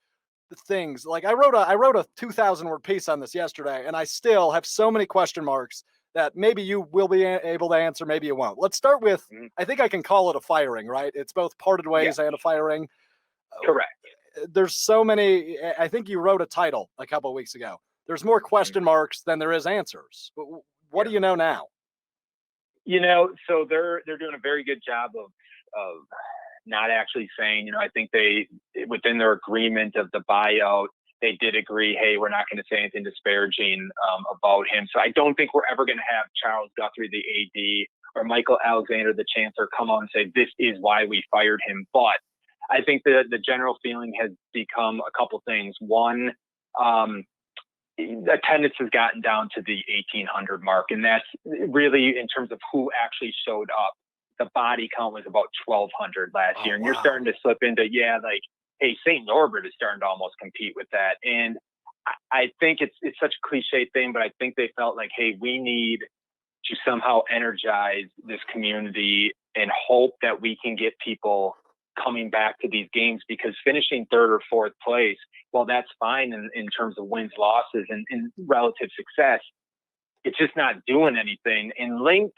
things. Like I wrote a 2,000 word piece on this yesterday, and I still have so many question marks that maybe you will be able to answer, maybe you won't. Let's start with, I think I can call it a firing, right? It's both parted ways and a firing. Correct. There's so many. I think you wrote a title a couple of weeks ago. There's more question marks than there is answers. What do you know now? So they're doing a very good job of not actually saying, I think they, within their agreement of the buyout, they did agree, hey, we're not going to say anything disparaging about him. So I don't think we're ever going to have Charles Guthrie, the AD, or Michael Alexander, the chancellor, come on and say, this is why we fired him. But I think the general feeling has become a couple things. One, attendance has gotten down to the 1,800 mark. And that's really, in terms of who actually showed up, the body count was about 1,200 last year. And you're starting to slip into, hey, St. Norbert is starting to almost compete with that. And I think it's such a cliche thing, but I think they felt like, hey, we need to somehow energize this community and hope that we can get people coming back to these games, because finishing 3rd or 4th place, well, that's fine in terms of wins, losses, and relative success. It's just not doing anything. And Link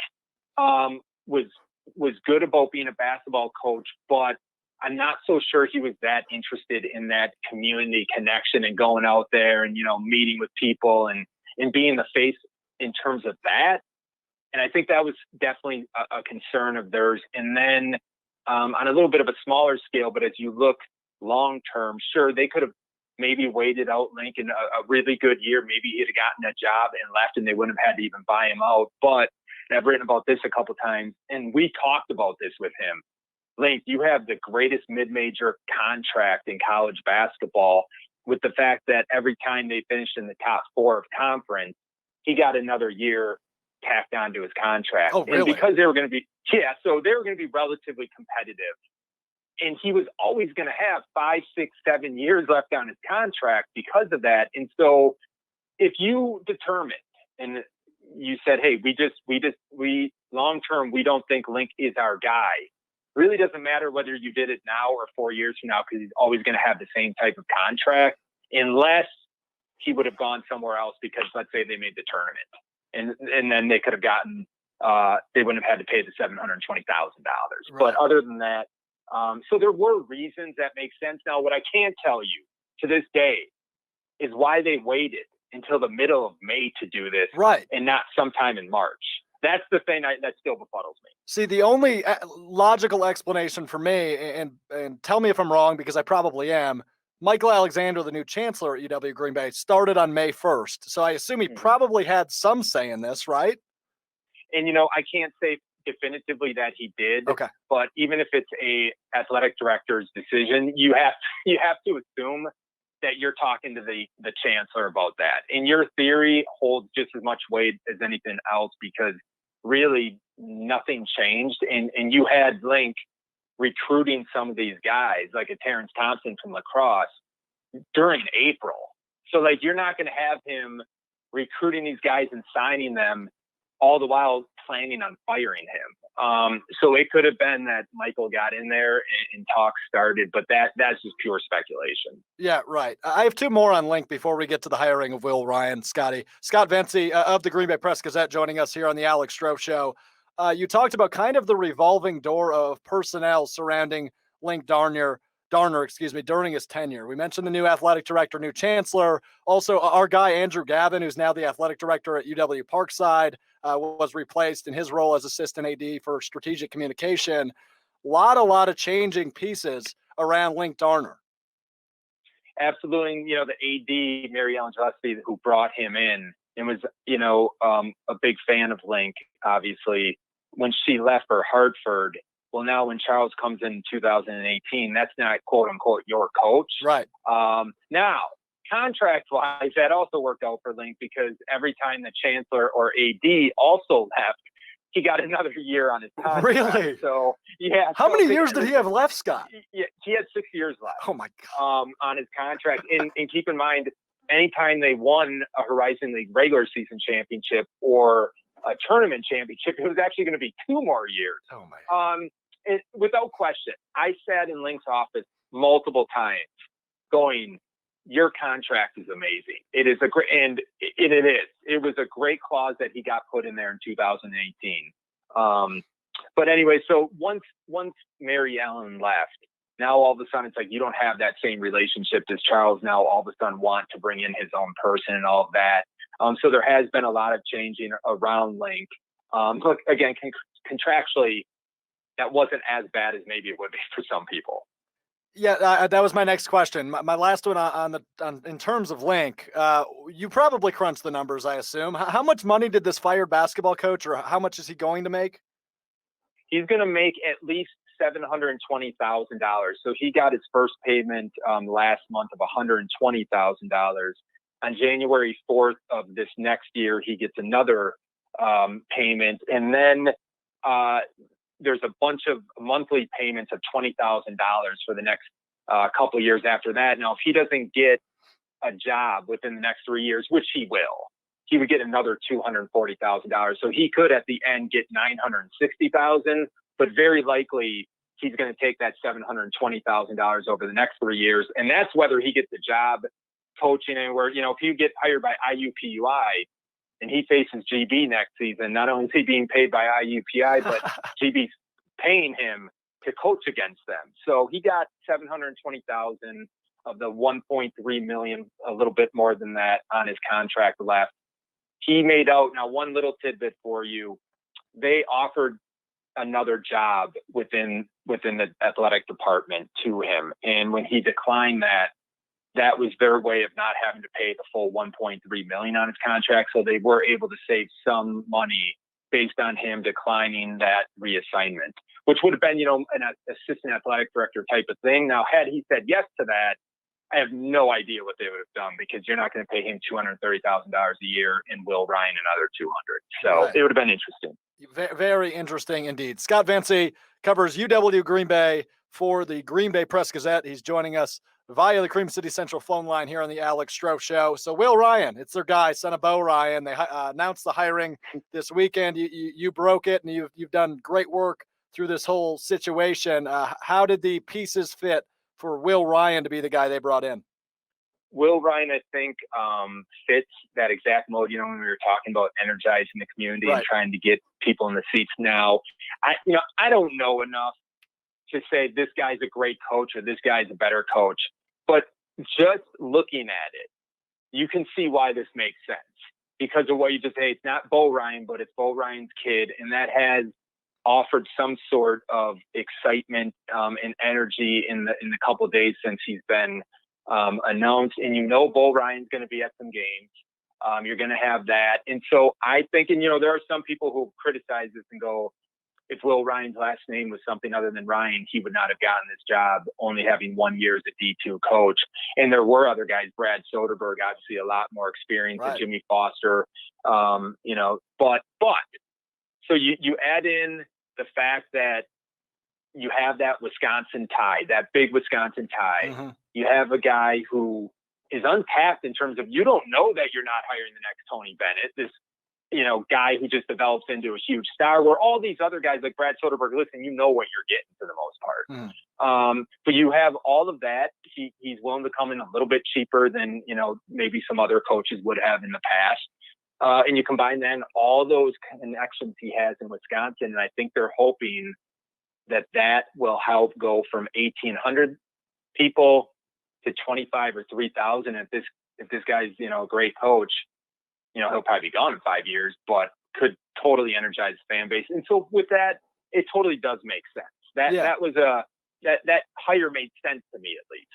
was good about being a basketball coach, but I'm not so sure he was that interested in that community connection and going out there and, meeting with people and being the face in terms of that. And I think that was definitely a concern of theirs. And then on a little bit of a smaller scale, but as you look long term, sure, they could have maybe waited out Lincoln a really good year. Maybe he'd have gotten a job and left and they wouldn't have had to even buy him out. But I've written about this a couple times, and we talked about this with him. Link, you have the greatest mid-major contract in college basketball, with the fact that every time they finished in the top 4 of conference, he got another year tacked onto his contract. Oh, really? And because they were going to be, so they were going to be relatively competitive. And he was always going to have 5, 6, 7 years left on his contract because of that. And so if you determined and you said, hey, we long term, we don't think Link is our guy, really doesn't matter whether you did it now or 4 years from now, because he's always going to have the same type of contract, unless he would have gone somewhere else because, let's say, they made the tournament, and then they could have gotten they wouldn't have had to pay the $720,000. Right. But other than that, so there were reasons that make sense. Now, what I can't tell you to this day is why they waited until the middle of May to do this, right, and not sometime in March. That's the thing that still befuddles me. See, the only logical explanation for me, and tell me if I'm wrong, because I probably am, Michael Alexander, the new chancellor at UW Green Bay, started on May 1st. So I assume he probably had some say in this, right? And, I can't say definitively that he did. Okay. But even if it's a athletic director's decision, you have to assume that you're talking to the chancellor about that. And your theory holds just as much weight as anything else, because really nothing changed. And you had Link recruiting some of these guys, like a Terrence Thompson from lacrosse, during April. So, you're not going to have him recruiting these guys and signing them all the while planning on firing him. So it could have been that Michael got in there and talks started, but that's just pure speculation. Yeah, right. I have two more on Link before we get to the hiring of Will Ryan, Scotty. Scott Venci of the Green Bay Press-Gazette joining us here on the Alex Strouf Show. You talked about kind of the revolving door of personnel surrounding Link Darner, during his tenure. We mentioned the new athletic director, new chancellor. Also, our guy, Andrew Gavin, who's now the athletic director at UW Parkside, was replaced in his role as assistant AD for strategic communication. A lot of changing pieces around Link Darner. Absolutely. The AD, Mary Ellen Gillespie, who brought him in and was, a big fan of Link, obviously, when she left for Hartford. Well, now when Charles comes in 2018, that's not quote unquote your coach. Right. Now, contract wise, that also worked out for Link because every time the chancellor or AD also left, he got another year on his contract. Really? So, yeah. How many years did he have left, Scott? Yeah, he had 6 years left. Oh my God. On his contract. And keep in mind, anytime they won a Horizon League regular season championship or a tournament championship, it was actually going to be 2 more years. Oh my. Without question, I sat in Link's office multiple times going, your contract is amazing. It is a great, and it is. It was a great clause that he got put in there in 2018. But anyway, so once Mary Ellen left, now all of a sudden it's like you don't have that same relationship. Does Charles now all of a sudden want to bring in his own person and all of that? So there has been a lot of changing around Link. Look, again, contractually, that wasn't as bad as maybe it would be for some people. Yeah, that was my next question. My last one on in terms of Link, you probably crunched the numbers, I assume. How much money did this fired basketball coach, or how much is he going to make? He's going to make at least $720,000. So he got his first payment last month of $120,000. On January 4th of this next year, he gets another payment, and then there's a bunch of monthly payments of $20,000 for the next couple of years after that. Now, if he doesn't get a job within the next 3 years, which he will, he would get another $240,000. So he could at the end get $960,000, but very likely he's going to take that $720,000 over the next 3 years. And that's whether he gets a job coaching anywhere. If you get hired by IUPUI, and he faces GB next season, not only is he being paid by IUPI, but GB's paying him to coach against them. So he got $720,000 of the $1.3 million, a little bit more than that on his contract left. He made out, now one little tidbit for you, they offered another job within the athletic department to him. And when he declined that was their way of not having to pay the full $1.3 million on his contract. So they were able to save some money based on him declining that reassignment, which would have been, an assistant athletic director type of thing. Now, had he said yes to that, I have no idea what they would have done, because you're not going to pay him $230,000 a year and Will Ryan another $200,000. So Right. It would have been interesting. Very interesting indeed. Scott Venci covers UW Green Bay for the Green Bay Press-Gazette. He's joining us via the Cream City Central phone line here on the Alex Strouf Show. So Will Ryan, it's their guy, son of Bo Ryan. They announced the hiring this weekend. You broke it, and you've done great work through this whole situation. How did the pieces fit for Will Ryan to be the guy they brought in? Will Ryan, I think, fits that exact mode. When we were talking about energizing the community Right. and trying to get people in the seats now. I don't know enough to say this guy's a great coach or this guy's a better coach, but just looking at it, you can see why this makes sense because of what you just say. It's not Bo Ryan, but it's Bo Ryan's kid, and that has offered some sort of excitement and energy in the couple of days since he's been announced. And Bo Ryan's going to be at some games. You're going to have that, and so I think, there are some people who criticize this and go, if Will Ryan's last name was something other than Ryan, he would not have gotten this job, only having 1 year as a D2 coach. And there were other guys, Brad Soderberg, obviously a lot more experience, Right. and Jimmy Foster, but so you add in the fact that you have that Wisconsin tie, that big Wisconsin tie. Mm-hmm. You have a guy who is untapped in terms of, you don't know that you're not hiring the next Tony Bennett. guy who just develops into a huge star, where all these other guys like Brad Soderbergh, listen, you know what you're getting for the most part. But you have all of that. He's willing to come in a little bit cheaper than, maybe some other coaches would have in the past. And you combine then all those connections he has in Wisconsin. And I think they're hoping that will help go from 1,800 people to 25 or 3,000. If this guy's, a great coach, he'll probably be gone in 5 years, but could totally energize the fan base. And so with that, it totally does make sense. That was that hire made sense to me, at least.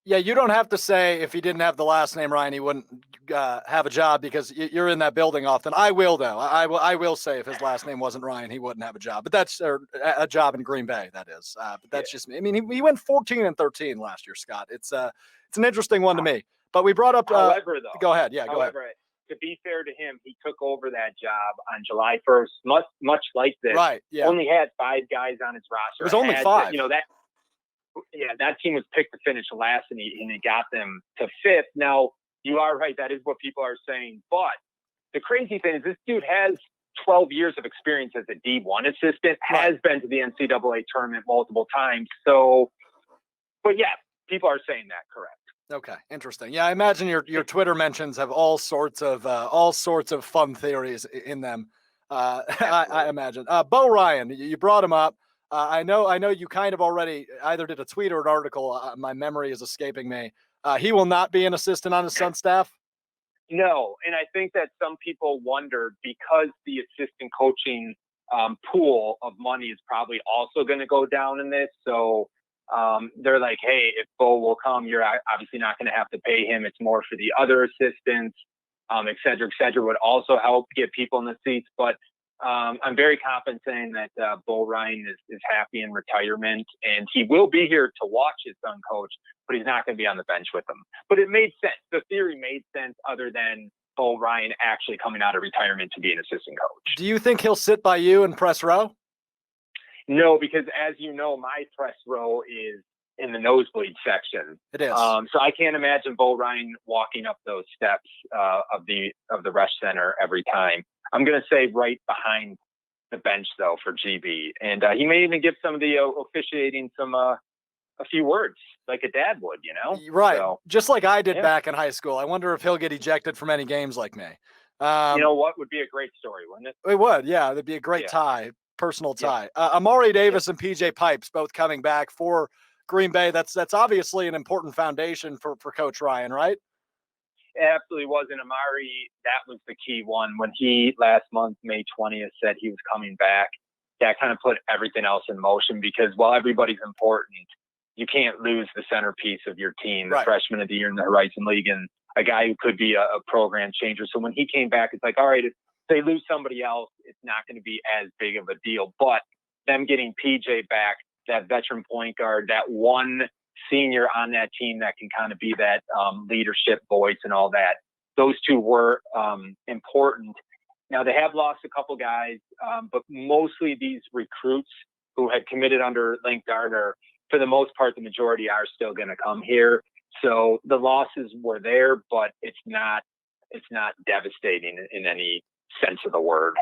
Yeah, you don't have to say if he didn't have the last name Ryan, he wouldn't have a job, because you're in that building often. I will, though. I will say if his last name wasn't Ryan, he wouldn't have a job. But that's a job in Green Bay, that is. But that's just me. I mean, he went 14-13 last year, Scott. It's an interesting one to me. But we brought up. However, though, go ahead. Yeah, go ahead. To be fair to him, he took over that job on July 1st, much like this. Right. Yeah. Only had 5 guys on his roster. It was only 5. That team was picked to finish last, and he got them to 5th. Now, you are right. That is what people are saying. But the crazy thing is this dude has 12 years of experience as a D1 assistant, has been to the NCAA tournament multiple times. So, but yeah, people are saying that, correct. Okay, interesting. Yeah, I imagine your Twitter mentions have all sorts of fun theories in them. I imagine. Bo Ryan, you brought him up. I know you kind of already either did a tweet or an article. My memory is escaping me. He will not be an assistant on his son's staff? No, and I think that some people wondered, because the assistant coaching pool of money is probably also going to go down in this. So they're like, hey, if Bo will come, you're obviously not going to have to pay him. It's more for the other assistants, et cetera, would also help get people in the seats. But I'm very confident saying that Bo Ryan is happy in retirement, and he will be here to watch his son coach, but he's not going to be on the bench with them. But it made sense. The theory made sense, other than Bo Ryan actually coming out of retirement to be an assistant coach. Do you think he'll sit by you in press row? No, because as you know, my press row is in the nosebleed section. It is. So I can't imagine Bo Ryan walking up those steps of the Resch Center every time. I'm going to say right behind the bench, though, for GB. And he may even give some of the officiating a few words like a dad would, Right. So, just like I did back in high school. I wonder if he'll get ejected from any games like me. You know what would be a great story, wouldn't it? It would. Yeah, it'd be a great tie. Personal tie. Amari Davis and PJ Pipes both coming back for Green Bay. That's obviously an important foundation for Coach Ryan, right? It absolutely was. And Amari, that was the key one. When he last month, May 20th, said he was coming back, that kind of put everything else in motion, because while everybody's important, you can't lose the centerpiece of your team, the freshman of the year in the Horizon League, and a guy who could be a program changer. So when he came back, it's like, all right, if they lose somebody else, it's not going to be as big of a deal. But them getting PJ back, that veteran point guard, that one senior on that team that can kind of be that leadership voice and all that, those two were important. Now, they have lost a couple guys, but mostly these recruits who had committed under Link Gardner, for the most part, the majority are still going to come here. So the losses were there, but it's not devastating in any sense of the word.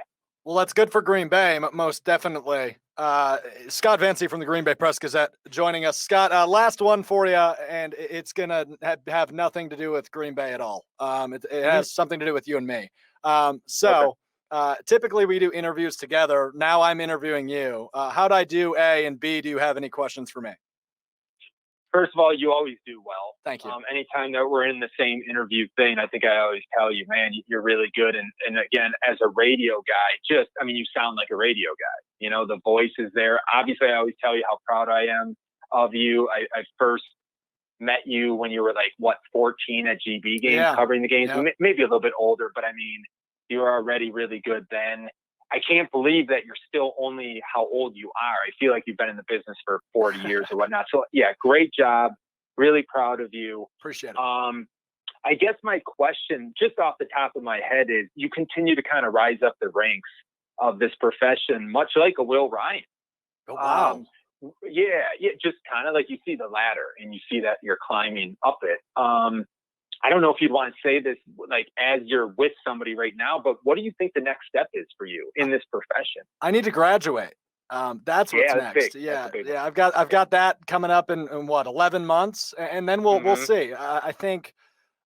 Well, that's good for Green Bay, most definitely. Scott Venci from the Green Bay Press-Gazette joining us. Scott, last one for you, and it's going to have nothing to do with Green Bay at all. It has something to do with you and me. Typically we do interviews together. Now I'm interviewing you. How'd I do, A, and B, do you have any questions for me? First of all, you always do well. Thank you. Anytime that we're in the same interview thing, I think I always tell you, man, you're really good. And again, as a radio guy, you sound like a radio guy. The voice is there. Obviously, I always tell you how proud I am of you. I first met you when you were 14 at GB games, covering the games, maybe a little bit older, but I mean, you were already really good then. I can't believe that you're still only how old you are. I feel like you've been in the business for 40 years or whatnot. So yeah, great job. Really proud of you. Appreciate it. I guess my question just off the top of my head is, you continue to kind of rise up the ranks of this profession, much like a Will Ryan. Oh, wow. Yeah. Just kind of like you see the ladder and you see that you're climbing up it. I don't know if you'd want to say this like as you're with somebody right now, but what do you think the next step is for you in this profession? I need to graduate. That's what's Yeah, that's next. big. Yeah, That's a big yeah. I've got that coming up in what, 11 months, and then we'll see. I think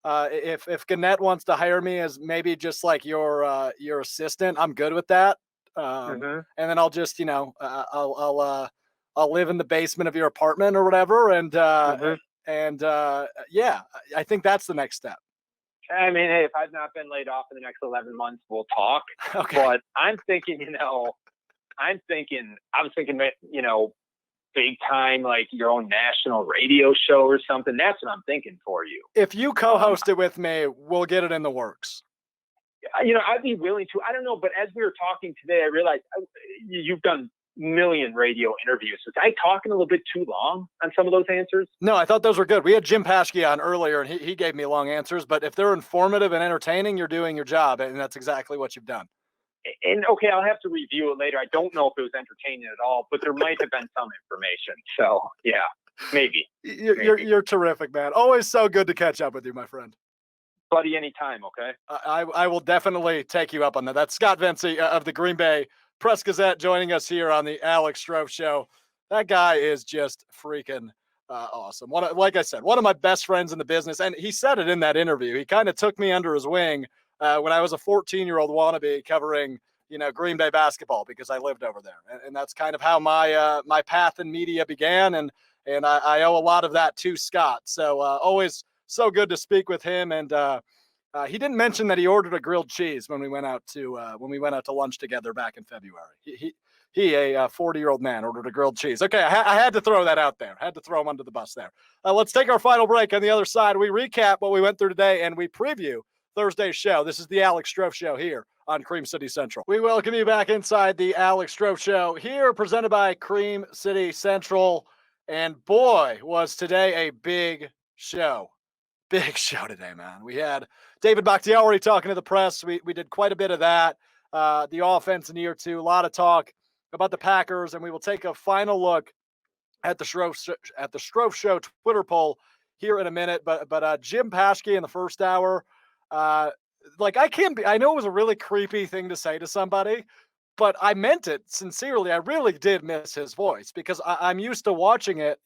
if Gannett wants to hire me as maybe just like your assistant, I'm good with that. And then I'll just I'll live in the basement of your apartment or whatever, and yeah, I think that's the next step. I mean, hey, if I've not been laid off in the next 11 months, we'll talk. Okay. But I'm thinking, I was thinking, big time, like your own national radio show or something. That's what I'm thinking for you. If you co-host it with me, we'll get it in the works. I'd be willing to. I don't know, but as we were talking today, I realized you've done million radio interviews. Was I talking a little bit too long on some of those answers? No, I thought those were good. We had Jim Paschke on earlier, and he gave me long answers. But if they're informative and entertaining, you're doing your job, and that's exactly what you've done. And okay, I'll have to review it later. I don't know if it was entertaining at all, but there might have been some information. So yeah, maybe. You're terrific, man. Always so good to catch up with you, my friend. Buddy, anytime, okay? I will definitely take you up on that. That's Scott Venci of the Green Bay Press-Gazette joining us here on the Alex Strouf Show. That guy is just freaking awesome. Like I said, one of my best friends in the business, and he said it in that interview. He kind of took me under his wing when I was a 14-year-old wannabe covering, Green Bay basketball because I lived over there, and that's kind of how my path in media began, and I owe a lot of that to Scott. So always so good to speak with him, and he didn't mention that he ordered a grilled cheese when we went out to lunch together back in February. He a 40-year-old man, ordered a grilled cheese. Okay, I had to throw that out there. Had to throw him under the bus there. Let's take our final break. On the other side, we recap what we went through today, and we preview Thursday's show. This is the Alex Strouf Show here on Cream City Central. We welcome you back inside the Alex Strouf Show here, presented by Cream City Central. And boy, was today a big show. Big show today, man. We had David Bakhtiari talking to the press. We did quite a bit of that. The offense in year two, a lot of talk about the Packers, and we will take a final look at the Strouf Show Twitter poll here in a minute. But Jim Paschke in the first hour, I know it was a really creepy thing to say to somebody, but I meant it sincerely. I really did miss his voice because I'm used to watching it,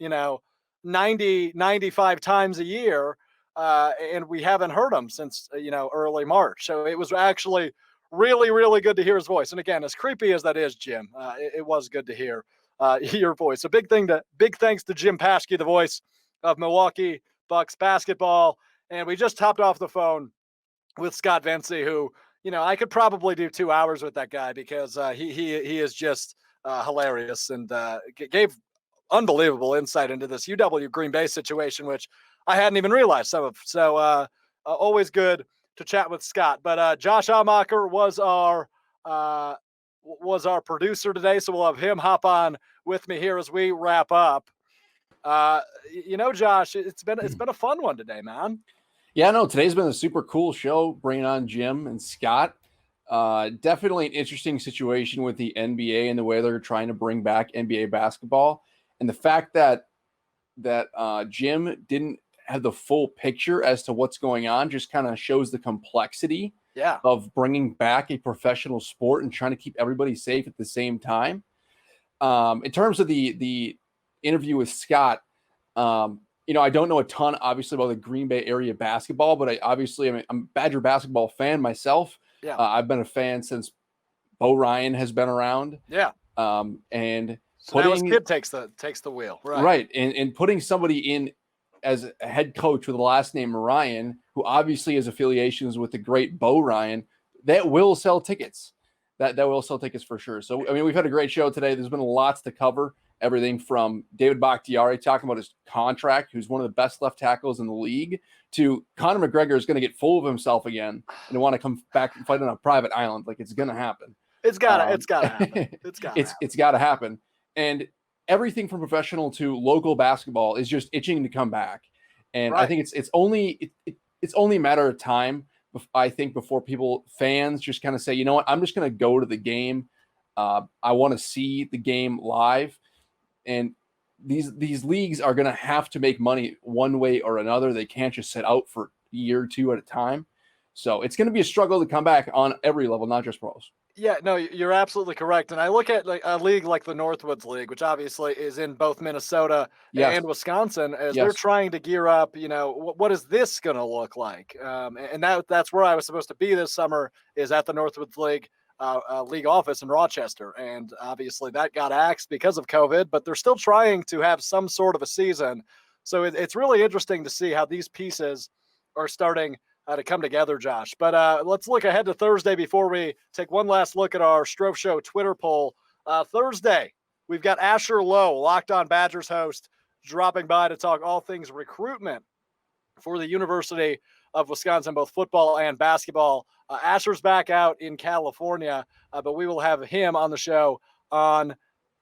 90, 95 times a year. And we haven't heard him since, early March. So it was actually really, really good to hear his voice. And again, as creepy as that is, Jim, it was good to hear your voice. So big thanks to Jim Paschke, the voice of Milwaukee Bucks basketball. And we just hopped off the phone with Scott Venci, who, I could probably do 2 hours with that guy because he is just hilarious and gave unbelievable insight into this UW Green Bay situation, which I hadn't even realized some of. So always good to chat with Scott. But Josh Amacher was our producer today, so we'll have him hop on with me here as we wrap up. Josh, it's been a fun one today, man. Yeah, no, today's been a super cool show, bringing on Jim and Scott. Definitely an interesting situation with the NBA and the way they're trying to bring back NBA basketball, and the fact that Jim didn't have the full picture as to what's going on just kind of shows the complexity of bringing back a professional sport and trying to keep everybody safe at the same time. In terms of the interview with Scott, I don't know a ton, obviously, about the Green Bay area basketball, but I'm a Badger basketball fan myself. Yeah. I've been a fan since Bo Ryan has been around. Yeah. And so now his kid takes the wheel. Right. And putting somebody in as a head coach with the last name Ryan, who obviously has affiliations with the great Bo Ryan, that will sell tickets. That will sell tickets for sure. So, we've had a great show today. There's been lots to cover. Everything from David Bakhtiari talking about his contract, who's one of the best left tackles in the league, to Conor McGregor is going to get full of himself again and want to come back and fight on a private island. Like, it's going to happen. It's gotta happen. It's got to happen. And everything from professional to local basketball is just itching to come back. And I think it's only a matter of time, I think, before fans just kind of say, you know what, I'm just going to go to the game. I want to see the game live. And these leagues are going to have to make money one way or another. They can't just sit out for year or two at a time. So it's going to be a struggle to come back on every level, not just pros. Yeah, no, you're absolutely correct. And I look at like a league like the Northwoods League, which obviously is in both Minnesota and Wisconsin, as they're trying to gear up. What is this going to look like? And that's where I was supposed to be this summer, is at the Northwoods League league office in Rochester. And obviously that got axed because of COVID, but they're still trying to have some sort of a season. So it's really interesting to see how these pieces are starting to come together, Josh. But let's look ahead to Thursday before we take one last look at our Strouf Show Twitter poll. Thursday, we've got Asher Lowe, Locked On Badgers host, dropping by to talk all things recruitment for the University of Wisconsin, both football and basketball. Asher's back out in California, but we will have him on the show on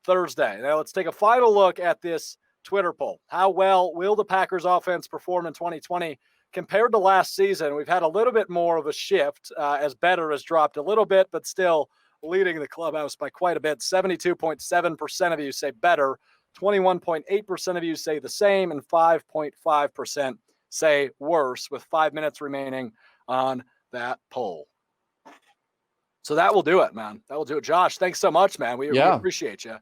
Thursday. Now let's take a final look at this Twitter poll. How well will the Packers offense perform in 2020? Compared to last season, we've had a little bit more of a shift as Better has dropped a little bit, but still leading the clubhouse by quite a bit. 72.7% of you say Better, 21.8% of you say the same, and 5.5% say worse, with 5 minutes remaining on that poll. So that will do it, man. That will do it. Josh, thanks so much, man. We appreciate you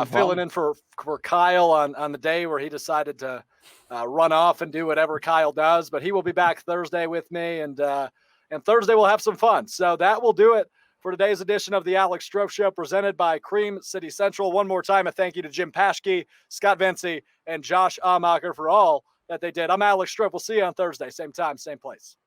filling in for Kyle on the day where he decided to run off and do whatever Kyle does. But he will be back Thursday with me, and Thursday we'll have some fun. So that will do it for today's edition of the Alex Strouf Show, presented by Cream City Central. One more time, a thank you to Jim Paschke, Scott Venci, and Josh Amacher for all that they did. I'm Alex Strouf. We'll see you on Thursday, same time, same place.